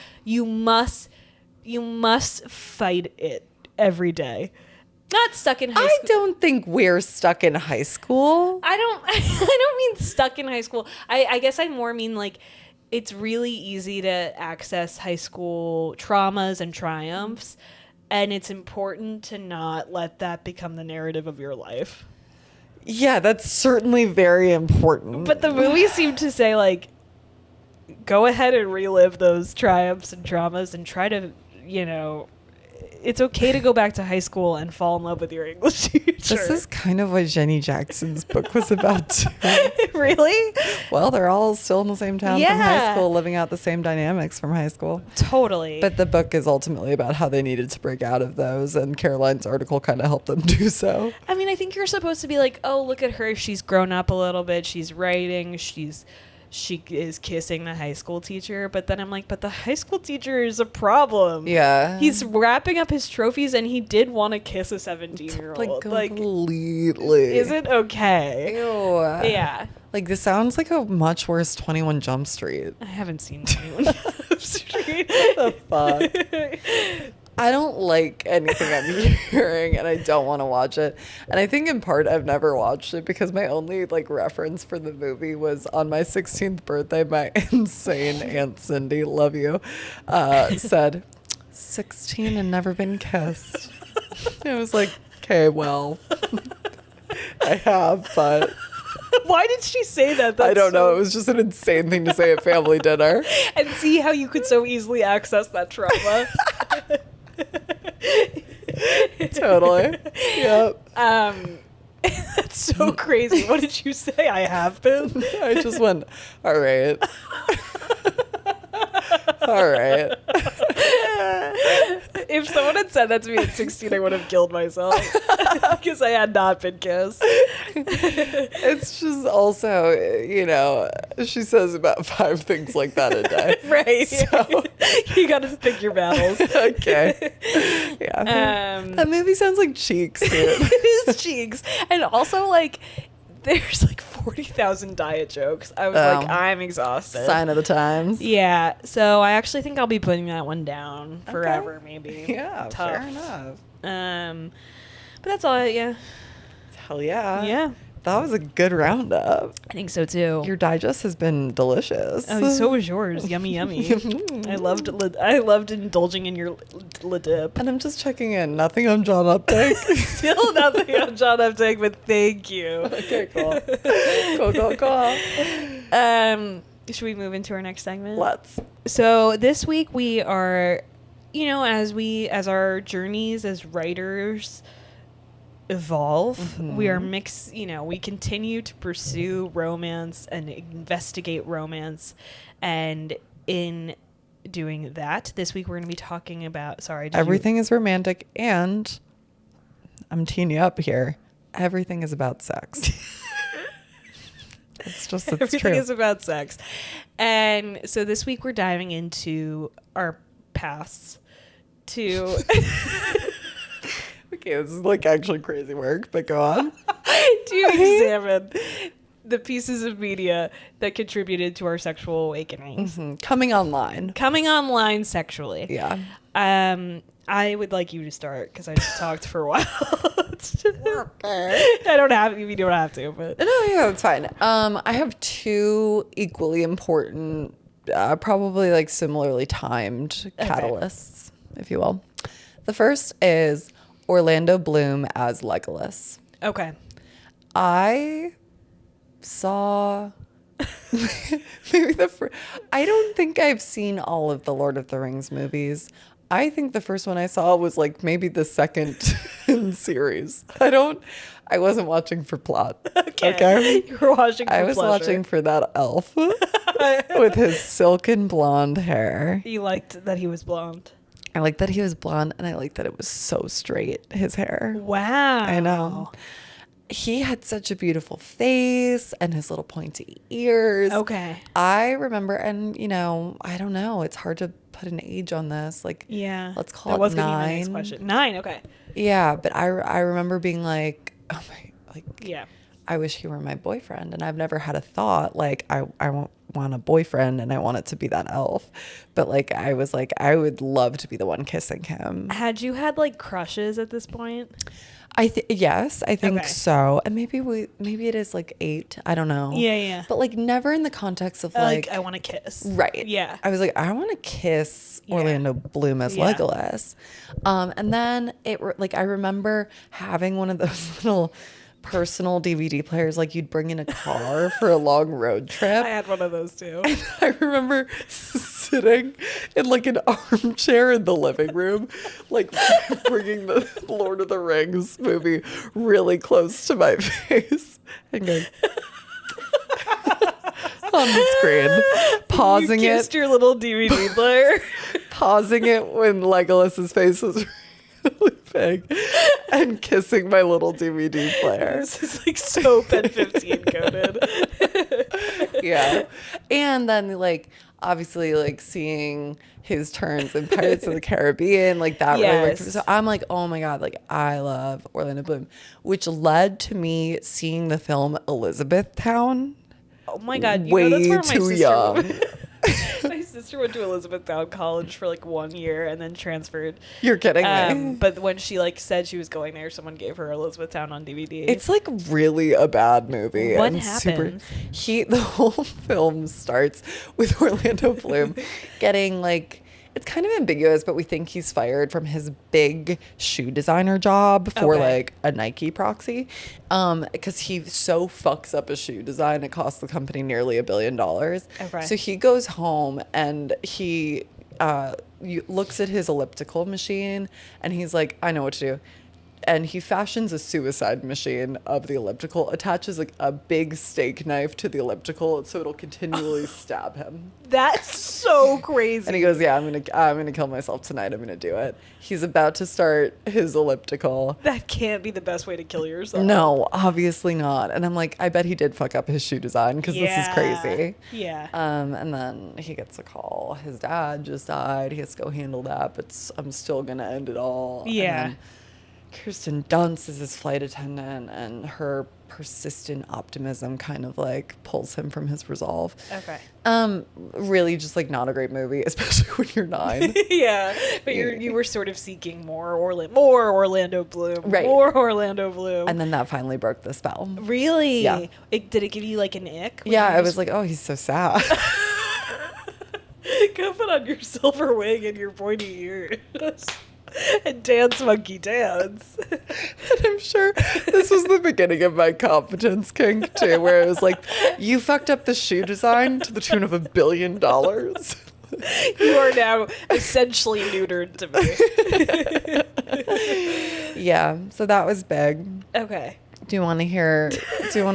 must fight it every day. Not stuck in high school. I don't think we're stuck in high school. I don't mean stuck in high school. I guess I more mean like it's really easy to access high school traumas and triumphs, and it's important to not let that become the narrative of your life. Yeah, that's certainly very important. But the movie seemed to say, like, go ahead and relive those triumphs and traumas and try to, it's okay to go back to high school and fall in love with your English teacher. This is kind of what Jenny Jackson's book was about too. Really? Well, they're all still in the same town from high school, living out the same dynamics from high school. Totally. But the book is ultimately about how they needed to break out of those, and Caroline's article kind of helped them do so. I mean, I think you're supposed to be like, oh, look at her. She's grown up a little bit. She's writing. She's she is kissing the high school teacher, but then I'm like, but the high school teacher is a problem. Yeah. He's wrapping up his trophies and he did want to kiss a 17-year-old. Like, completely. Is it okay? Ew. Yeah. Like, this sounds like a much worse 21 Jump Street. I haven't seen 21 Jump Street. What the fuck? I don't like anything I'm hearing, and I don't want to watch it. And I think in part I've never watched it because my only like reference for the movie was on my 16th birthday. My insane Aunt Cindy, love you, said 16 and never been kissed. I was like, okay, well, I have, but. Why did she say that? I don't know. It was just an insane thing to say at family dinner. And see how you could so easily access that trauma. Totally. Yep. That's so crazy. What did you say? I have been? I just went, all right. All right. If someone had said that to me at 16, I would have killed myself because I had not been kissed. It's just also, you know, she says about 5 things like that a day. Right. So. You got to pick your battles. Okay. Yeah. That movie sounds like Cheeks, dude. It is Cheeks. And also, like, there's like 40,000 diet jokes. I was like, I'm exhausted. Sign of the times. Yeah. So I actually think I'll be putting that one down forever, maybe. Yeah, Tough. fair enough. But that's all. Yeah. Hell yeah. Yeah. That was a good roundup. I think so too. Your digest has been delicious. Oh, so was yours. Yummy, yummy. I loved indulging in your dip. And I'm just checking in. Nothing on John Updike. Still nothing on John Updike, but thank you. Okay, cool. Cool. Should we move into our next segment? Let's. So this week we are, you know, as our journeys as writers evolve, we are we continue to pursue romance and investigate romance, and in doing that this week we're going to be talking about everything is romantic, and I'm teeing you up here, everything is about sex. It's everything true. is about sex. And so this week we're diving into our pasts to Okay, this is like actually crazy work, but go on. to examine the pieces of media that contributed to our sexual awakenings. Coming online sexually. Yeah. I would like you to start because I just talked for a while. I don't have, you don't have to, but no, yeah, it's fine. I have 2 equally important, probably like similarly timed catalysts, if you will. The first is Orlando Bloom as Legolas. Okay. I saw maybe I don't think I've seen all of the Lord of the Rings movies. I think the first one I saw was like maybe the second in series. I wasn't watching for plot. Okay. You were watching for I was pleasure. watching for that elf with his silken blonde hair. You liked that he was blonde. I liked that he was blonde, and I liked that it was so straight, his hair. Wow. I know. He had such a beautiful face and his little pointy ears. Okay. I remember, and you know, I don't know, it's hard to put an age on this. Like, yeah, let's call that it was 9. gonna be my next question. 9, okay. Yeah, but I remember being like, oh my, like, yeah, I wish he were my boyfriend. And I've never had a thought like I want a boyfriend and I want it to be that elf. But like, I was like, I would love to be the one kissing him. Had you had like crushes at this point? Yes, I think Okay. so. And maybe it is like 8. I don't know. Yeah. But like never in the context of like I want to kiss. Right. Yeah. I was like, I want to kiss Orlando Bloom as Legolas. And then I remember having one of those little personal DVD players like you'd bring in a car for a long road trip. I had one of those too. And I remember sitting in like an armchair in the living room, like bringing the Lord of the Rings movie really close to my face and going on the screen, pausing you kissed your little DVD player. pausing it when Legolas's face was really big, and kissing my little DVD player. This is like so Pen 15 coded. Yeah. And then like obviously like seeing his turns in Pirates of the Caribbean, like that really worked for me. So I'm like, oh my God, like I love Orlando Bloom, which led to me seeing the film Elizabethtown. Oh my God, way that's where my too sister young. My sister went to Elizabethtown College for like 1 year and then transferred. You're kidding me. But when she like said she was going there, someone gave her Elizabethtown on DVD. It's like really a bad movie. What and happens? The whole film starts with Orlando Bloom getting like, it's kind of ambiguous, but we think he's fired from his big shoe designer job for like a Nike proxy. Because he so fucks up his shoe design, it costs the company nearly $1 billion. Okay. So he goes home and he looks at his elliptical machine and he's like, I know what to do. And he fashions a suicide machine of the elliptical, attaches like a big steak knife to the elliptical so it'll continually stab him. That's so crazy. And he goes, yeah, I'm gonna kill myself tonight. I'm gonna do it. He's about to start his elliptical. That can't be the best way to kill yourself. No, obviously not. And I'm like, I bet he did fuck up his shoe design because this is crazy. Yeah. And then he gets a call. His dad just died. He has to go handle that, but I'm still gonna end it all. Yeah. And then Kirsten Dunst is his flight attendant, and her persistent optimism kind of like pulls him from his resolve. Okay. Really just like not a great movie, especially when you're 9. Yeah, but you were sort of seeking more Orlando Bloom, right? More Orlando Bloom, and then that finally broke the spell. Really? Yeah. Did it give you like an ick? Yeah, I was like, oh, he's so sad. Go put on your silver wig and your pointy ears. And dance, monkey, dance. And I'm sure this was the beginning of my competence kink too, where it was like, you fucked up the shoe design to the tune of $1 billion. You are now essentially neutered to me. Yeah, so that was big. Okay. Do you want to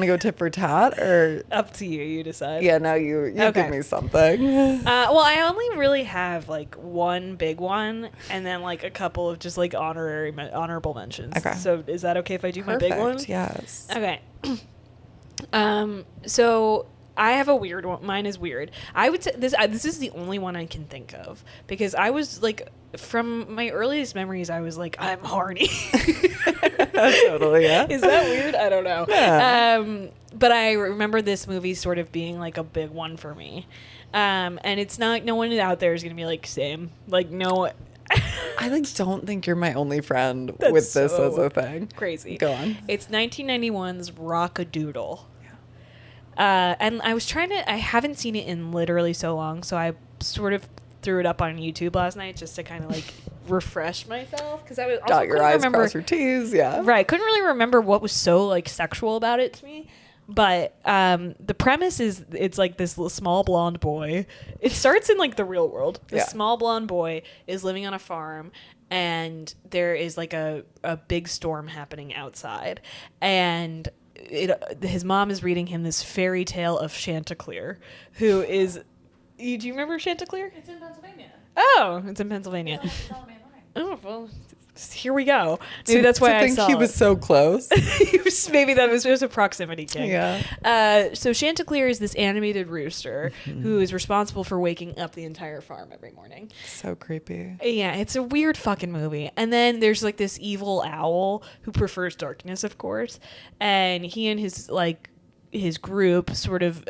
go tit for tat or? Up to you. You decide. Yeah, now you Okay. give me something. Well, I only really have like one big one and then like a couple of just like honorable mentions. Okay. So is that okay if I do Perfect, my big one? yes. Okay. So I have a weird one. Mine is weird. I would say this is the only one I can think of because I was like, from my earliest memories, I was like, I'm horny. Totally, yeah. Is that weird? I don't know. Yeah. But I remember this movie sort of being like a big one for me. And it's not, no one out there is going to be like, same. Like, no. I like don't think you're my only friend That's with this so as a thing. Crazy. Go on. It's 1991's Rock-a-Doodle. And I haven't seen it in literally so long, so I sort of threw it up on YouTube last night just to kind of like refresh myself because I was Dot your I's, cross your T's, yeah. Right, couldn't really remember what was so like sexual about it to me. But the premise is it's like this small blonde boy. It starts in like the real world. This small blonde boy is living on a farm, and there is like a big storm happening outside, and his mom is reading him this fairy tale of Chanticleer, who is. Do you remember Chanticleer? It's in Pennsylvania. Oh, it's in Pennsylvania. Oh, well, here we go. Maybe to, that's why to I think saw he was so close. Maybe it was a proximity king. Yeah. So Chanticleer is this animated rooster who is responsible for waking up the entire farm every morning. So creepy. Yeah, it's a weird fucking movie. And then there's like this evil owl who prefers darkness, of course. And he and his group sort of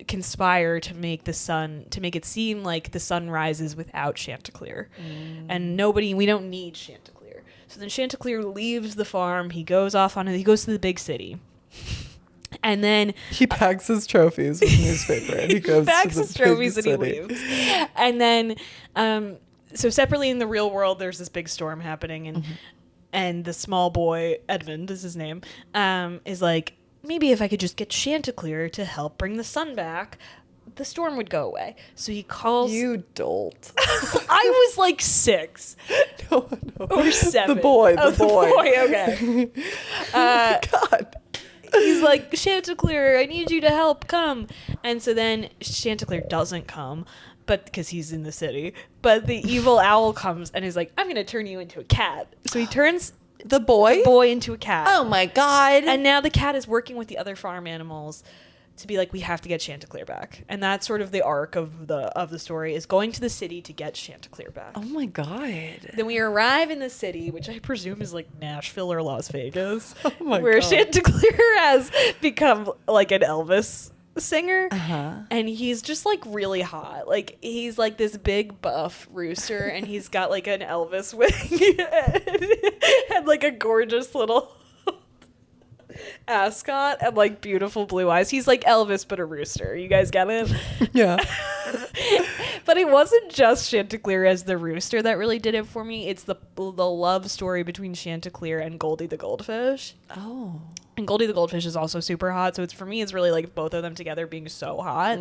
conspire to make it seem like the sun rises without Chanticleer. And we don't need Chanticleer. So then Chanticleer leaves the farm, he goes to the big city. And then he packs his trophies with newspaper and he goes packs to the his trophies big and city. he leaves. And then so separately in the real world there's this big storm happening and the small boy, Edmund is his name, is like, maybe if I could just get Chanticleer to help bring the sun back, the storm would go away. So he calls... You dolt. I was like 6. No. Or 7. The boy. Okay. God. He's like, Chanticleer, I need you to help, come. And so then Chanticleer doesn't come, but because he's in the city. But the evil owl comes and is like, I'm going to turn you into a cat. So he turns... The boy into a cat. Oh my God. And now the cat is working with the other farm animals to be like, we have to get Chanticleer back. And that's sort of the arc of the story, is going to the city to get Chanticleer back. Oh my God. Then we arrive in the city, which I presume is like Nashville or Las Vegas, Oh my where God. Chanticleer has become like an Elvis singer. And he's just like really hot. Like he's like this big buff rooster, and he's got like an Elvis wing and like a gorgeous little ascot and like beautiful blue eyes. He's like Elvis but a rooster. You guys get it? Yeah. But it wasn't just Chanticleer as the rooster that really did it for me. It's the love story between Chanticleer and Goldie the goldfish. Oh. And Goldie the goldfish is also super hot. So it's, for me, it's really like both of them together being so hot.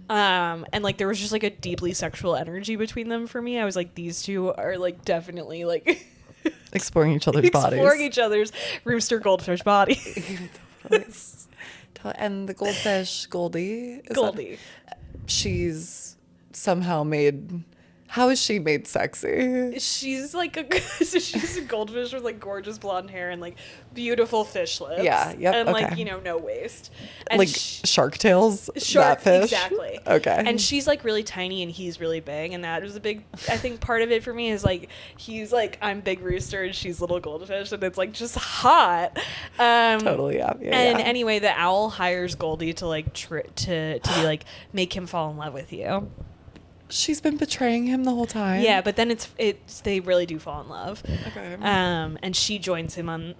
And like there was just like a deeply sexual energy between them for me. I was like, these two are like definitely like Exploring each other's bodies. exploring each other's rooster goldfish body. And the goldfish, Goldie. Goldie. She's somehow made... How is she made sexy? She's like she's a goldfish with like gorgeous blonde hair and like beautiful fish lips. Yeah, yep, And like, okay. you know, no waist. And Like shark tails? shark, that fish? exactly. Okay. And she's like really tiny and he's really big, and that was a big, I think part of it for me is like he's like, I'm big rooster and she's little goldfish, and it's like just hot. Totally, yeah. And anyway, the owl hires Goldie to like to be like, make him fall in love with you. She's been betraying him the whole time. Yeah, but then it's they really do fall in love. Okay. And she joins him on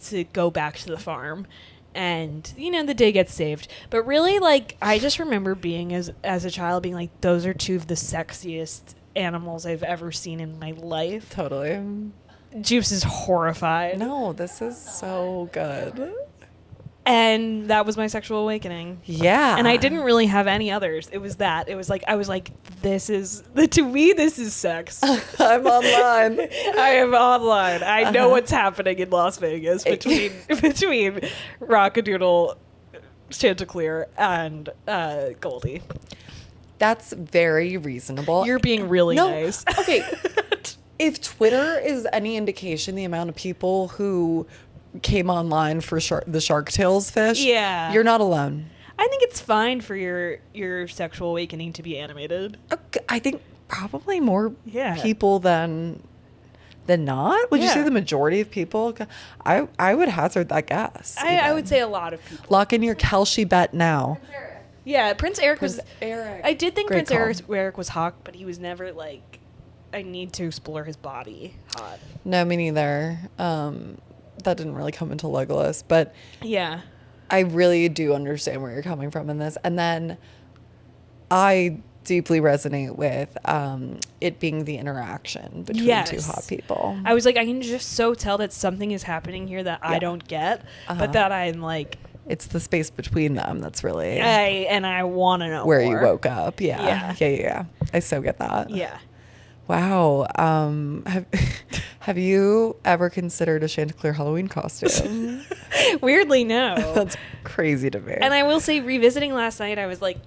to go back to the farm, and you know, the day gets saved. But really, like, I just remember being as a child being like, those are two of the sexiest animals I've ever seen in my life. Totally. Juice is horrified. No, this is so good. And that was my sexual awakening. Yeah. And I didn't really have any others. It was that. It was like, I was like, to me, this is sex. I'm online. I am online. I know what's happening in Las Vegas between Rockadoodle, Chanticleer, and Goldie. That's very reasonable. You're being really No, nice. Okay. If Twitter is any indication, the amount of people who came online for the Shark Tales fish, Yeah. you're not alone. I think it's fine for your sexual awakening to be animated. Okay, I think probably more Yeah. people than not. Would you Yeah. say the majority of people? I would hazard that guess. I would say a lot of people. Lock in your Kelshi bet now. Yeah, Prince Eric was. Eric. I did think Great Prince call. Eric was hot, but he was never like, I need to explore his body hot. No, me neither. That didn't really come into Legolas, but Yeah. I really do understand where you're coming from in this. And then I deeply resonate with it being the interaction between Yes. two hot people. I was like, I can just so tell that something is happening here that I don't get, but that I'm like, It's the space between them that's really I want to know where more. you woke up. Yeah. Yeah. I so get that. Yeah. Wow. Have you ever considered a Chanticleer Halloween costume? Weirdly, no. That's crazy to me. And I will say, revisiting last night, I was like,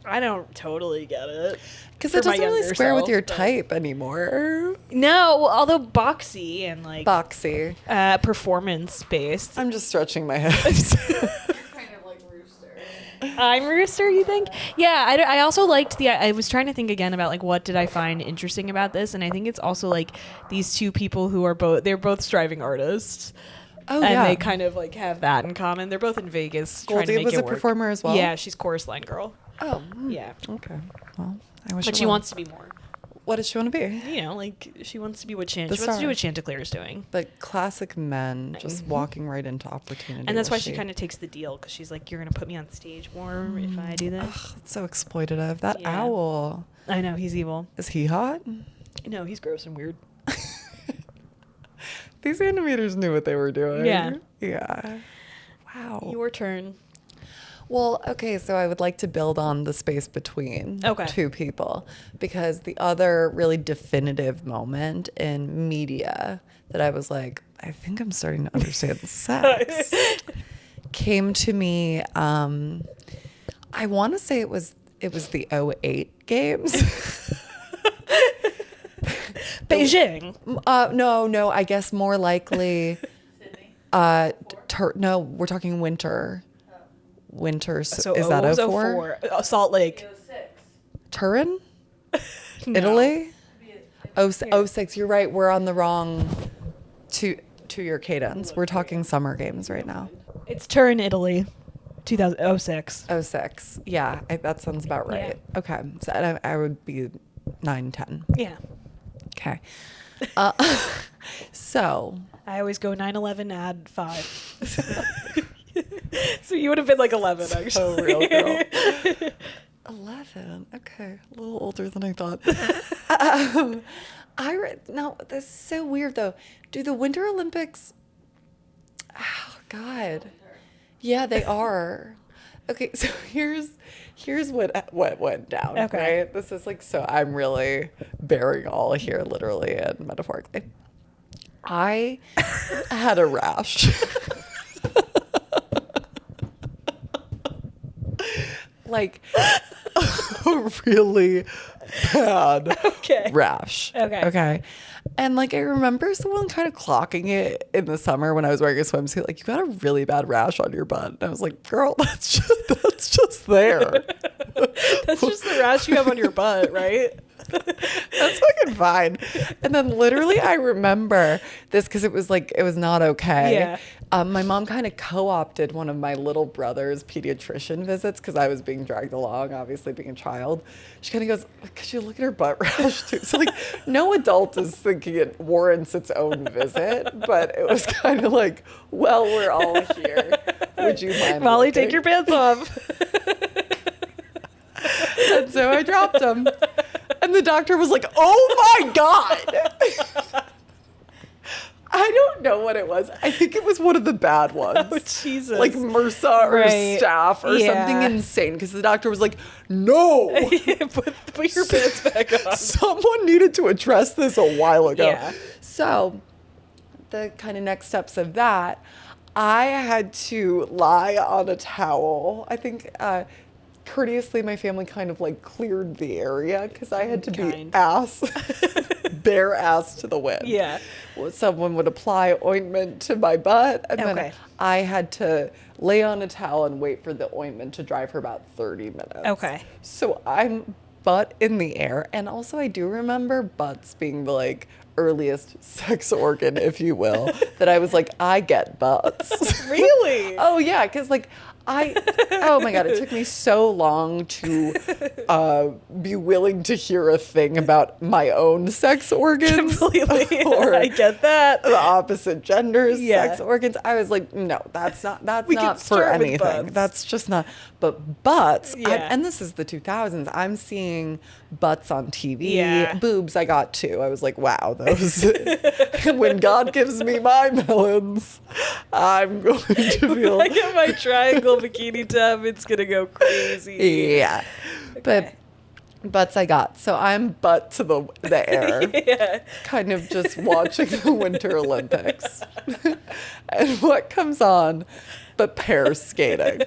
I don't totally get it. Because for it my doesn't really younger square with self, your but- type anymore. No, although boxy and like Boxy. performance based. I'm just stretching my hips. I'm Rooster, you think? Yeah, I also liked I was trying to think again about like what did I find interesting about this, and I think it's also like these two people who are they're both striving artists. Oh, and yeah. they kind of like have that in common. They're both in Vegas trying to Goldie make was it a work. performer as well? Yeah, she's chorus line girl. Oh. Yeah. Okay. Well, I wish But I she were. wants to be more. What does she want to be? You know, like she wants to be what The she wants to star. do what Chanticleer is doing. Like classic men just walking right into opportunity. And that's why she kind of takes the deal, because she's like, you're going to put me on stage more if I do this. Ugh, it's so exploitative. That Yeah. owl. I know, he's evil. Is he hot? No, he's gross and weird. These animators knew what they were doing. Yeah. Yeah. Wow. Your turn. Well, okay, so I would like to build on the space between Okay. two people, because the other really definitive moment in media that I was like, I think I'm starting to understand sex, came to me. I want to say it was the 2008 games. Beijing. No, I guess more likely. No, we're talking winter. winter. So Is that 04? Salt Lake. Turin? No. Italy? 06. You're right. We're on the wrong two-year cadence. We're talking summer games right now. It's Turin, Italy. 2006. 06. Yeah, that sounds about right. Yeah. Okay. So I would be 9, 10. Yeah. Okay. So. I always go 9/11, add 5. So you would have been like 11, actually. So real, girl. 11. Okay. A little older than I thought. No, this is so weird, though. Do the Winter Olympics... Oh, God. Yeah, they are. Okay, so here's what went down. Okay. Right? This is like, so I'm really bearing all here, literally and metaphorically. I had a rash. Like a really bad rash. Okay. And like I remember someone kind of clocking it in the summer when I was wearing a swimsuit, like, you got a really bad rash on your butt. And I was like, girl, that's just there. That's just the rash you have on your butt, right? That's fucking fine. And then literally I remember this because it was not okay. Yeah. My mom kind of co-opted one of my little brother's pediatrician visits because I was being dragged along, obviously being a child. She kind of goes, could you look at her butt rash too? So like no adult is thinking it warrants its own visit, but it was kind of like, well, we're all here. Would you mind Molly, looking? take your pants off. And so I dropped them. And the doctor was like, oh my God. I don't know what it was. I think it was one of the bad ones. Oh, Jesus. Like MRSA or staph or something insane. Because the doctor was like, no. Put your pants back on. Someone needed to address this a while ago. Yeah. So the kind of next steps of that, I had to lie on a towel. I think courteously my family kind of like cleared the area because I had to be bare ass to the wind. Yeah. Well, someone would apply ointment to my butt and then I had to lay on a towel and wait for the ointment to dry for about 30 minutes. Okay. So I'm butt in the air. And also I do remember butts being the like earliest sex organ, if you will, that I was like, I get butts. Really? Oh yeah, because like oh my God, it took me so long to be willing to hear a thing about my own sex organs. Completely. Or I get that. The opposite gender's sex organs. I was like, no, that's not for anything. That's just not. But butts, and this is the 2000s, I'm seeing butts on TV. Yeah. Boobs, I got too. I was like, wow, those. When God gives me my melons, I'm going to feel. When I get my triangle bikini top, it's going to go crazy. Yeah. Okay. But butts I got. So I'm butt to the air. Kind of just watching the Winter Olympics. And what comes on but pair skating.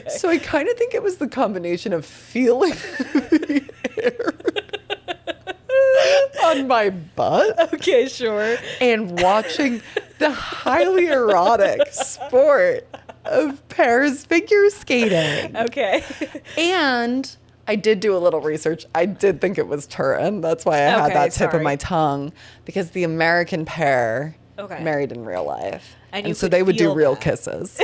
So I kind of think it was the combination of feeling the air on my butt. Okay, sure. And watching the highly erotic sport of pairs figure skating. Okay. And I did do a little research. I did think it was Turin. That's why I had that tip of my tongue. Because the American pair married in real life. And so they would do real kisses.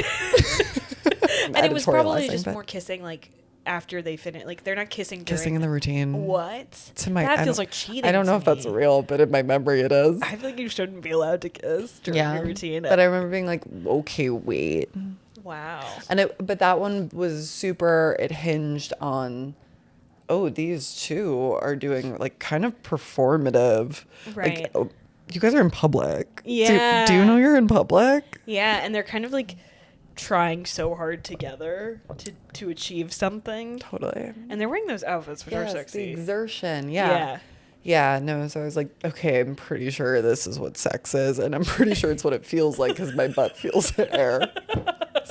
And it was probably just more kissing like after they finish. Like they're not kissing during. Kissing in the routine. What? That feels like cheating. I don't know if that's real, but in my memory it is. I feel like you shouldn't be allowed to kiss during your routine. But I remember being like, okay, wait. Wow. But that one was super, it hinged on, oh, these two are doing like kind of performative. Right. Like, oh, you guys are in public. Yeah. Do you know you're in public? Yeah, and they're kind of like trying so hard together to achieve something. Totally. And they're wearing those outfits, which are sexy. The exertion. Yeah. Yeah, no, so I was like, okay, I'm pretty sure this is what sex is, and I'm pretty sure it's what it feels like because my butt feels the air.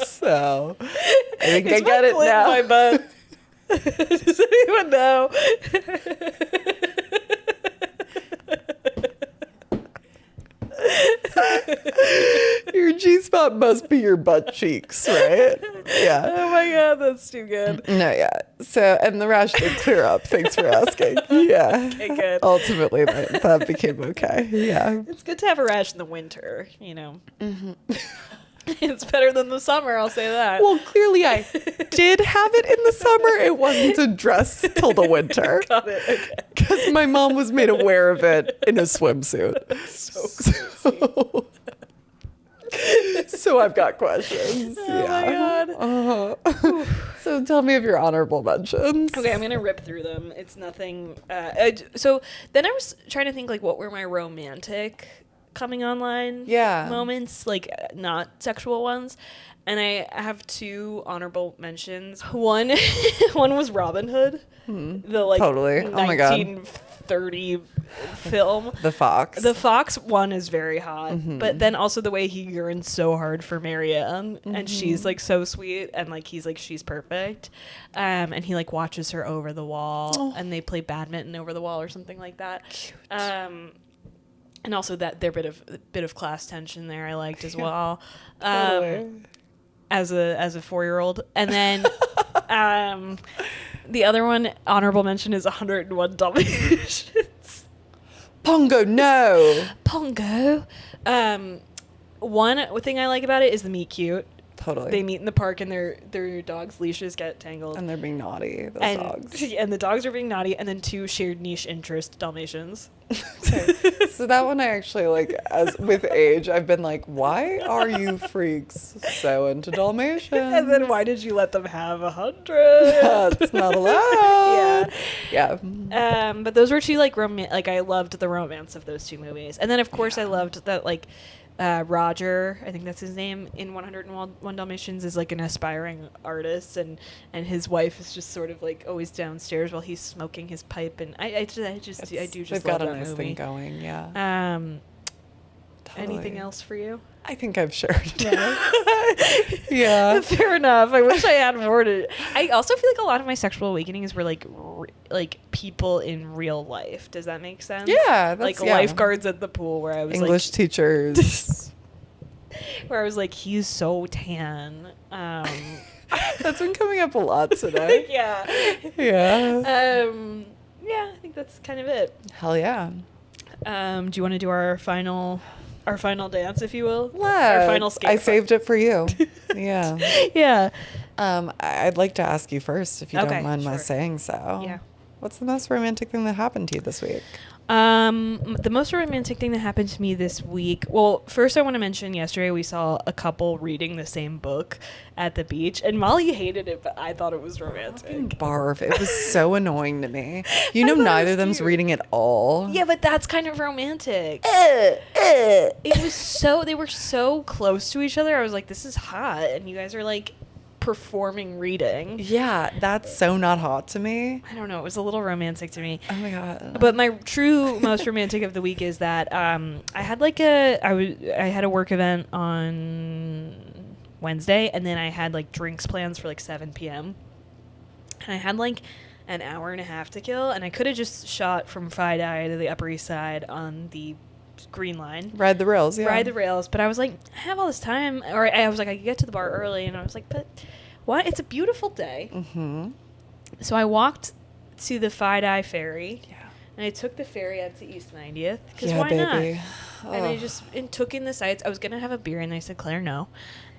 So, I think I get it now. My butt. Does anyone know? Your G-spot must be your butt cheeks, right? Yeah. Oh my God, that's too good. No, yeah. So, and the rash did clear up. Thanks for asking. Yeah. Okay, good. Ultimately, that became okay. Yeah. It's good to have a rash in the winter, you know. Mm-hmm. It's better than the summer, I'll say that. Well, clearly I did have it in the summer. It wasn't addressed till the winter. Got it. Okay. Because my mom was made aware of it in a swimsuit. So I've got questions. Oh my God. So tell me of your honorable mentions. Okay, I'm gonna rip through them. It's nothing. So then I was trying to think like what were my romantic coming online moments, like not sexual ones, and I have two honorable mentions. One was Robin Hood, the like totally. Oh my God. 1930 film. The Fox one is very hot, but then also the way he yearns so hard for Marianne, and she's like so sweet, and like he's like she's perfect, and he like watches her over the wall, and they play badminton over the wall or something like that. Cute. And also that their bit of class tension there I liked as well, totally. As a 4-year-old, and then the other one honorable mention is 101 Dalmatians. Pongo, no. Pongo. One thing I like about it is the meet cute. Totally. They meet in the park and their dogs' leashes get tangled. And they're being naughty, those dogs. And the dogs are being naughty, and then two shared niche interest Dalmatians. So that one I actually like, as with age, I've been like, why are you freaks so into Dalmatians? And then why did you let them have 100? That's not allowed. Yeah. But those were two like I loved the romance of those two movies. And then of course I loved that like Roger, I think that's his name, in 101 Dalmatians is like an aspiring artist, and his wife is just sort of like always downstairs while he's smoking his pipe, and I do just they've love got a that nice movie. thing going, yeah. Totally. Anything else for you? I think I've shared. Yeah. Fair enough. I wish I had more to. I also feel like a lot of my sexual awakenings were like people in real life. Does that make sense? Yeah. Like lifeguards at the pool where I was English teachers. Where I was like, he's so tan. That's been coming up a lot today. Yeah. Yeah. Yeah, I think that's kind of it. Hell yeah. Do you want to do our final dance, if you will? Let's. Our final skate. I saved it for you. Yeah. Yeah. I'd like to ask you first, if you don't mind my sure. saying so. Yeah. What's the most romantic thing that happened to you this week? The most romantic thing that happened to me this week. Well, first I want to mention yesterday we saw a couple reading the same book at the beach, and Molly hated it, but I thought it was romantic. Barf. It was so annoying to me. You know, neither of them's reading at all. Yeah, but that's kind of romantic. It was so, they were so close to each other. I was like, this is hot, and you guys are like performing reading. Yeah, that's so not hot to me. I don't know. It was a little romantic to me. Oh my God. But my true most romantic of the week is that I had like I had a work event on Wednesday, and then I had like drinks plans for like 7 p.m. And I had like an hour and a half to kill, and I could have just shot from Friday to the Upper East Side on the Green Line. Ride the rails, yeah. Ride the rails. But I was like, I have all this time. Or I was like, I could get to the bar early. And I was like, but what? It's a beautiful day. Mm-hmm. So I walked to the Fidei ferry. Yeah. And I took the ferry out to East 90th. Because yeah, why baby. not? Oh. And I just took in the sights. I was going to have a beer, and I said, Claire, no.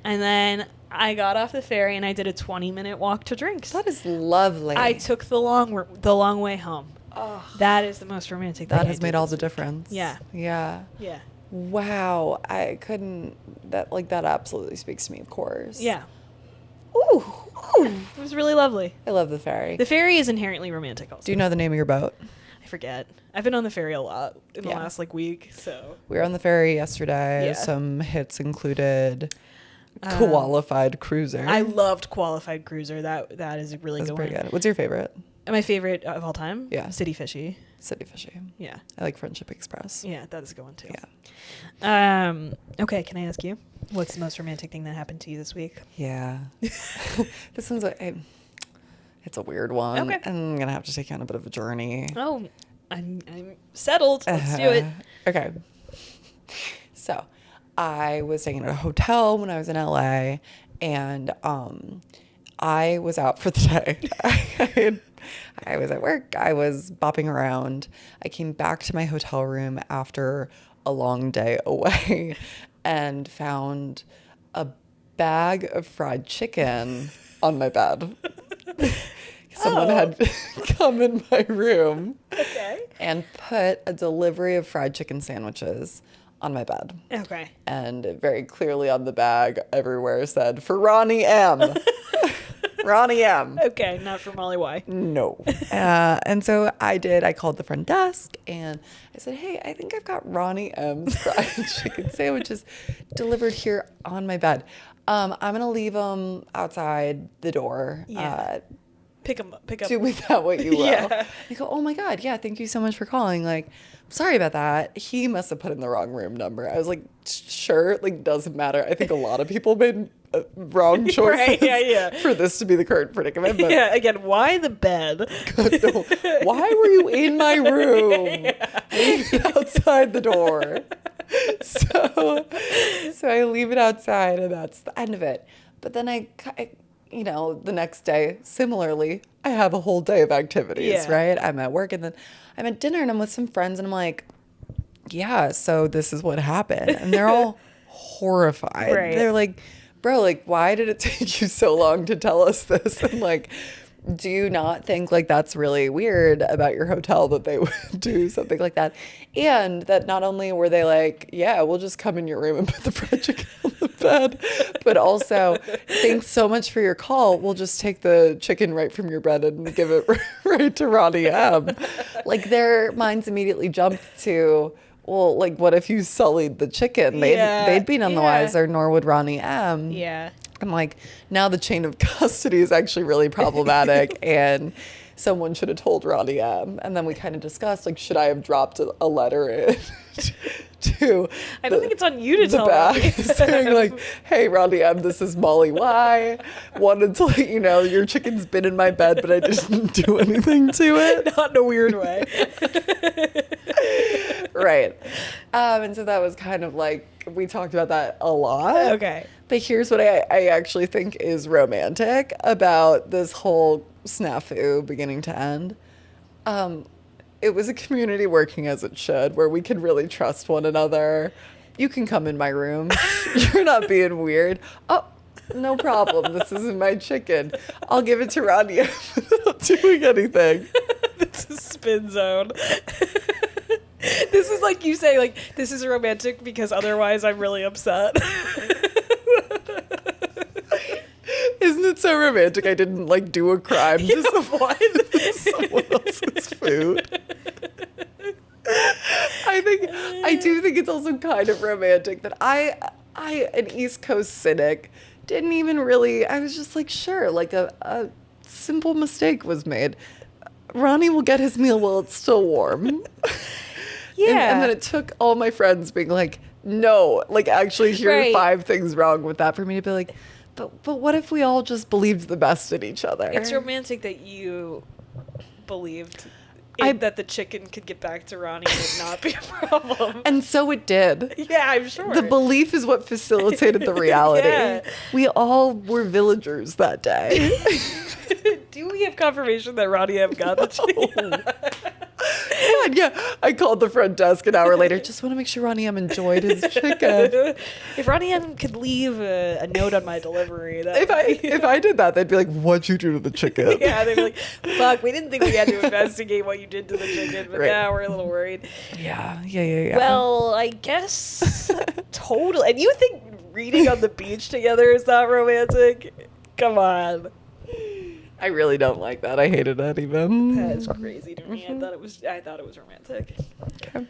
And then I got off the ferry, and I did a 20-minute walk to drinks. That is lovely. I took the long way home. Oh. That is the most romantic thing. That has made all the difference. Yeah. Yeah. Yeah. Wow. I couldn't, that absolutely speaks to me, of course. Yeah. Ooh. It was really lovely. I love the ferry. The ferry is inherently romantic also. Do you know the name of your boat? I forget. I've been on the ferry a lot in the last like week, so. We were on the ferry yesterday. Yeah. Some hits included Qualified Cruiser. I loved Qualified Cruiser. That is a really good one. That's pretty good. What's your favorite? My favorite of all time? Yeah. City Fishy. City Fishy. Yeah. I like Friendship Express. Yeah, that is a good one too. Yeah. Okay, can I ask you? What's the most romantic thing that happened to you this week? Yeah. This one's it's a weird one. Okay. I'm going to have to take you on a bit of a journey. Oh, I'm settled. Let's do it. Okay. So, I was staying at a hotel when I was in LA, and I was out for the day. I was at work. I was bopping around. I came back to my hotel room after a long day away and found a bag of fried chicken on my bed. Someone had come in my room and put a delivery of fried chicken sandwiches on my bed. Okay. And very clearly on the bag everywhere said, for Ronnie M. Ronnie M. Okay, not for Molly Y. No. And so I called the front desk and I said, hey, I think I've got Ronnie M's fried chicken sandwiches delivered here on my bed. I'm going to leave them outside the door. Yeah. Pick up. Do with that what you will. Yeah. They go, oh my God, yeah, thank you so much for calling. Like, sorry about that. He must have put in the wrong room number. I was like, sure, like, doesn't matter. I think a lot of people made wrong choices for this to be the current predicament. But yeah, again, why the bed? no, why were you in my room? Leave it outside the door. So I leave it outside, and that's the end of it. But then I the next day, similarly, I have a whole day of activities, right? I'm at work, and then I'm at dinner, and I'm with some friends, and I'm like, yeah, so this is what happened. And they're all horrified. Right. They're like, bro, like, why did it take you so long to tell us this? And like, do you not think like that's really weird about your hotel that they would do something like that? And that not only were they like, yeah, we'll just come in your room and put the fried chicken on the bed, but also, thanks so much for your call. We'll just take the chicken right from your bed and give it right to Ronnie M. Like, their minds immediately jumped to, well, like, what if you sullied the chicken? They'd be none the wiser, nor would Ronnie M. Yeah. I'm like, now the chain of custody is actually really problematic, and someone should have told Ronnie M. And then we kind of discussed, like, should I have dropped a letter in to I don't think it's on you to tell Ronnie. saying like, hey, Ronnie M., this is Molly Y. Wanted to let you know your chicken's been in my bed, but I didn't do anything to it. Not in a weird way. Right. And so that was kind of like, we talked about that a lot. Okay. But here's what I actually think is romantic about this whole snafu beginning to end. It was a community working as it should, where we could really trust one another. You can come in my room. You're not being weird. Oh, no problem. This isn't my chicken. I'll give it to Ronnie without doing anything. This is spin zone. This is like you say, like, this is romantic because otherwise I'm really upset. Isn't it so romantic I didn't, like, do a crime to someone else's food? I do think it's also kind of romantic that I, an East Coast cynic, didn't even really, I was just like, sure, like a simple mistake was made. Ronnie will get his meal while it's still warm. Yeah. And then it took all my friends being like, no, like, actually here are 5 things wrong with that, for me to be like, but what if we all just believed the best in each other? It's romantic that you believed that the chicken could get back to Ronnie and it not be a problem. And so it did. Yeah, I'm sure. The belief is what facilitated the reality. Yeah. We all were villagers that day. Do we have confirmation that Ronnie M got the chicken? God, yeah. I called the front desk an hour later. Just want to make sure Ronnie M enjoyed his chicken. If Ronnie M could leave a note on my delivery, if I did that, they'd be like, "What'd you do to the chicken?" Yeah, they'd be like, "Fuck, we didn't think we had to investigate what you did to the chicken, but now we're a little worried." Yeah. Well, I guess totally. And you think reading on the beach together is not romantic? Come on. I really don't like that. I hated that even. That's crazy to me. I thought it was romantic. Okay,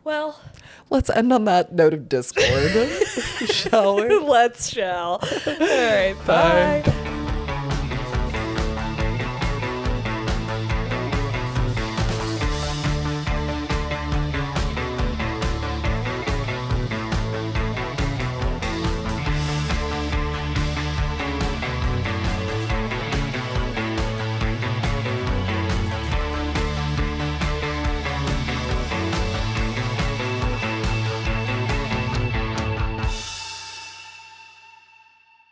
well, let's end on that note of discord, shall we? Let's. All right, bye.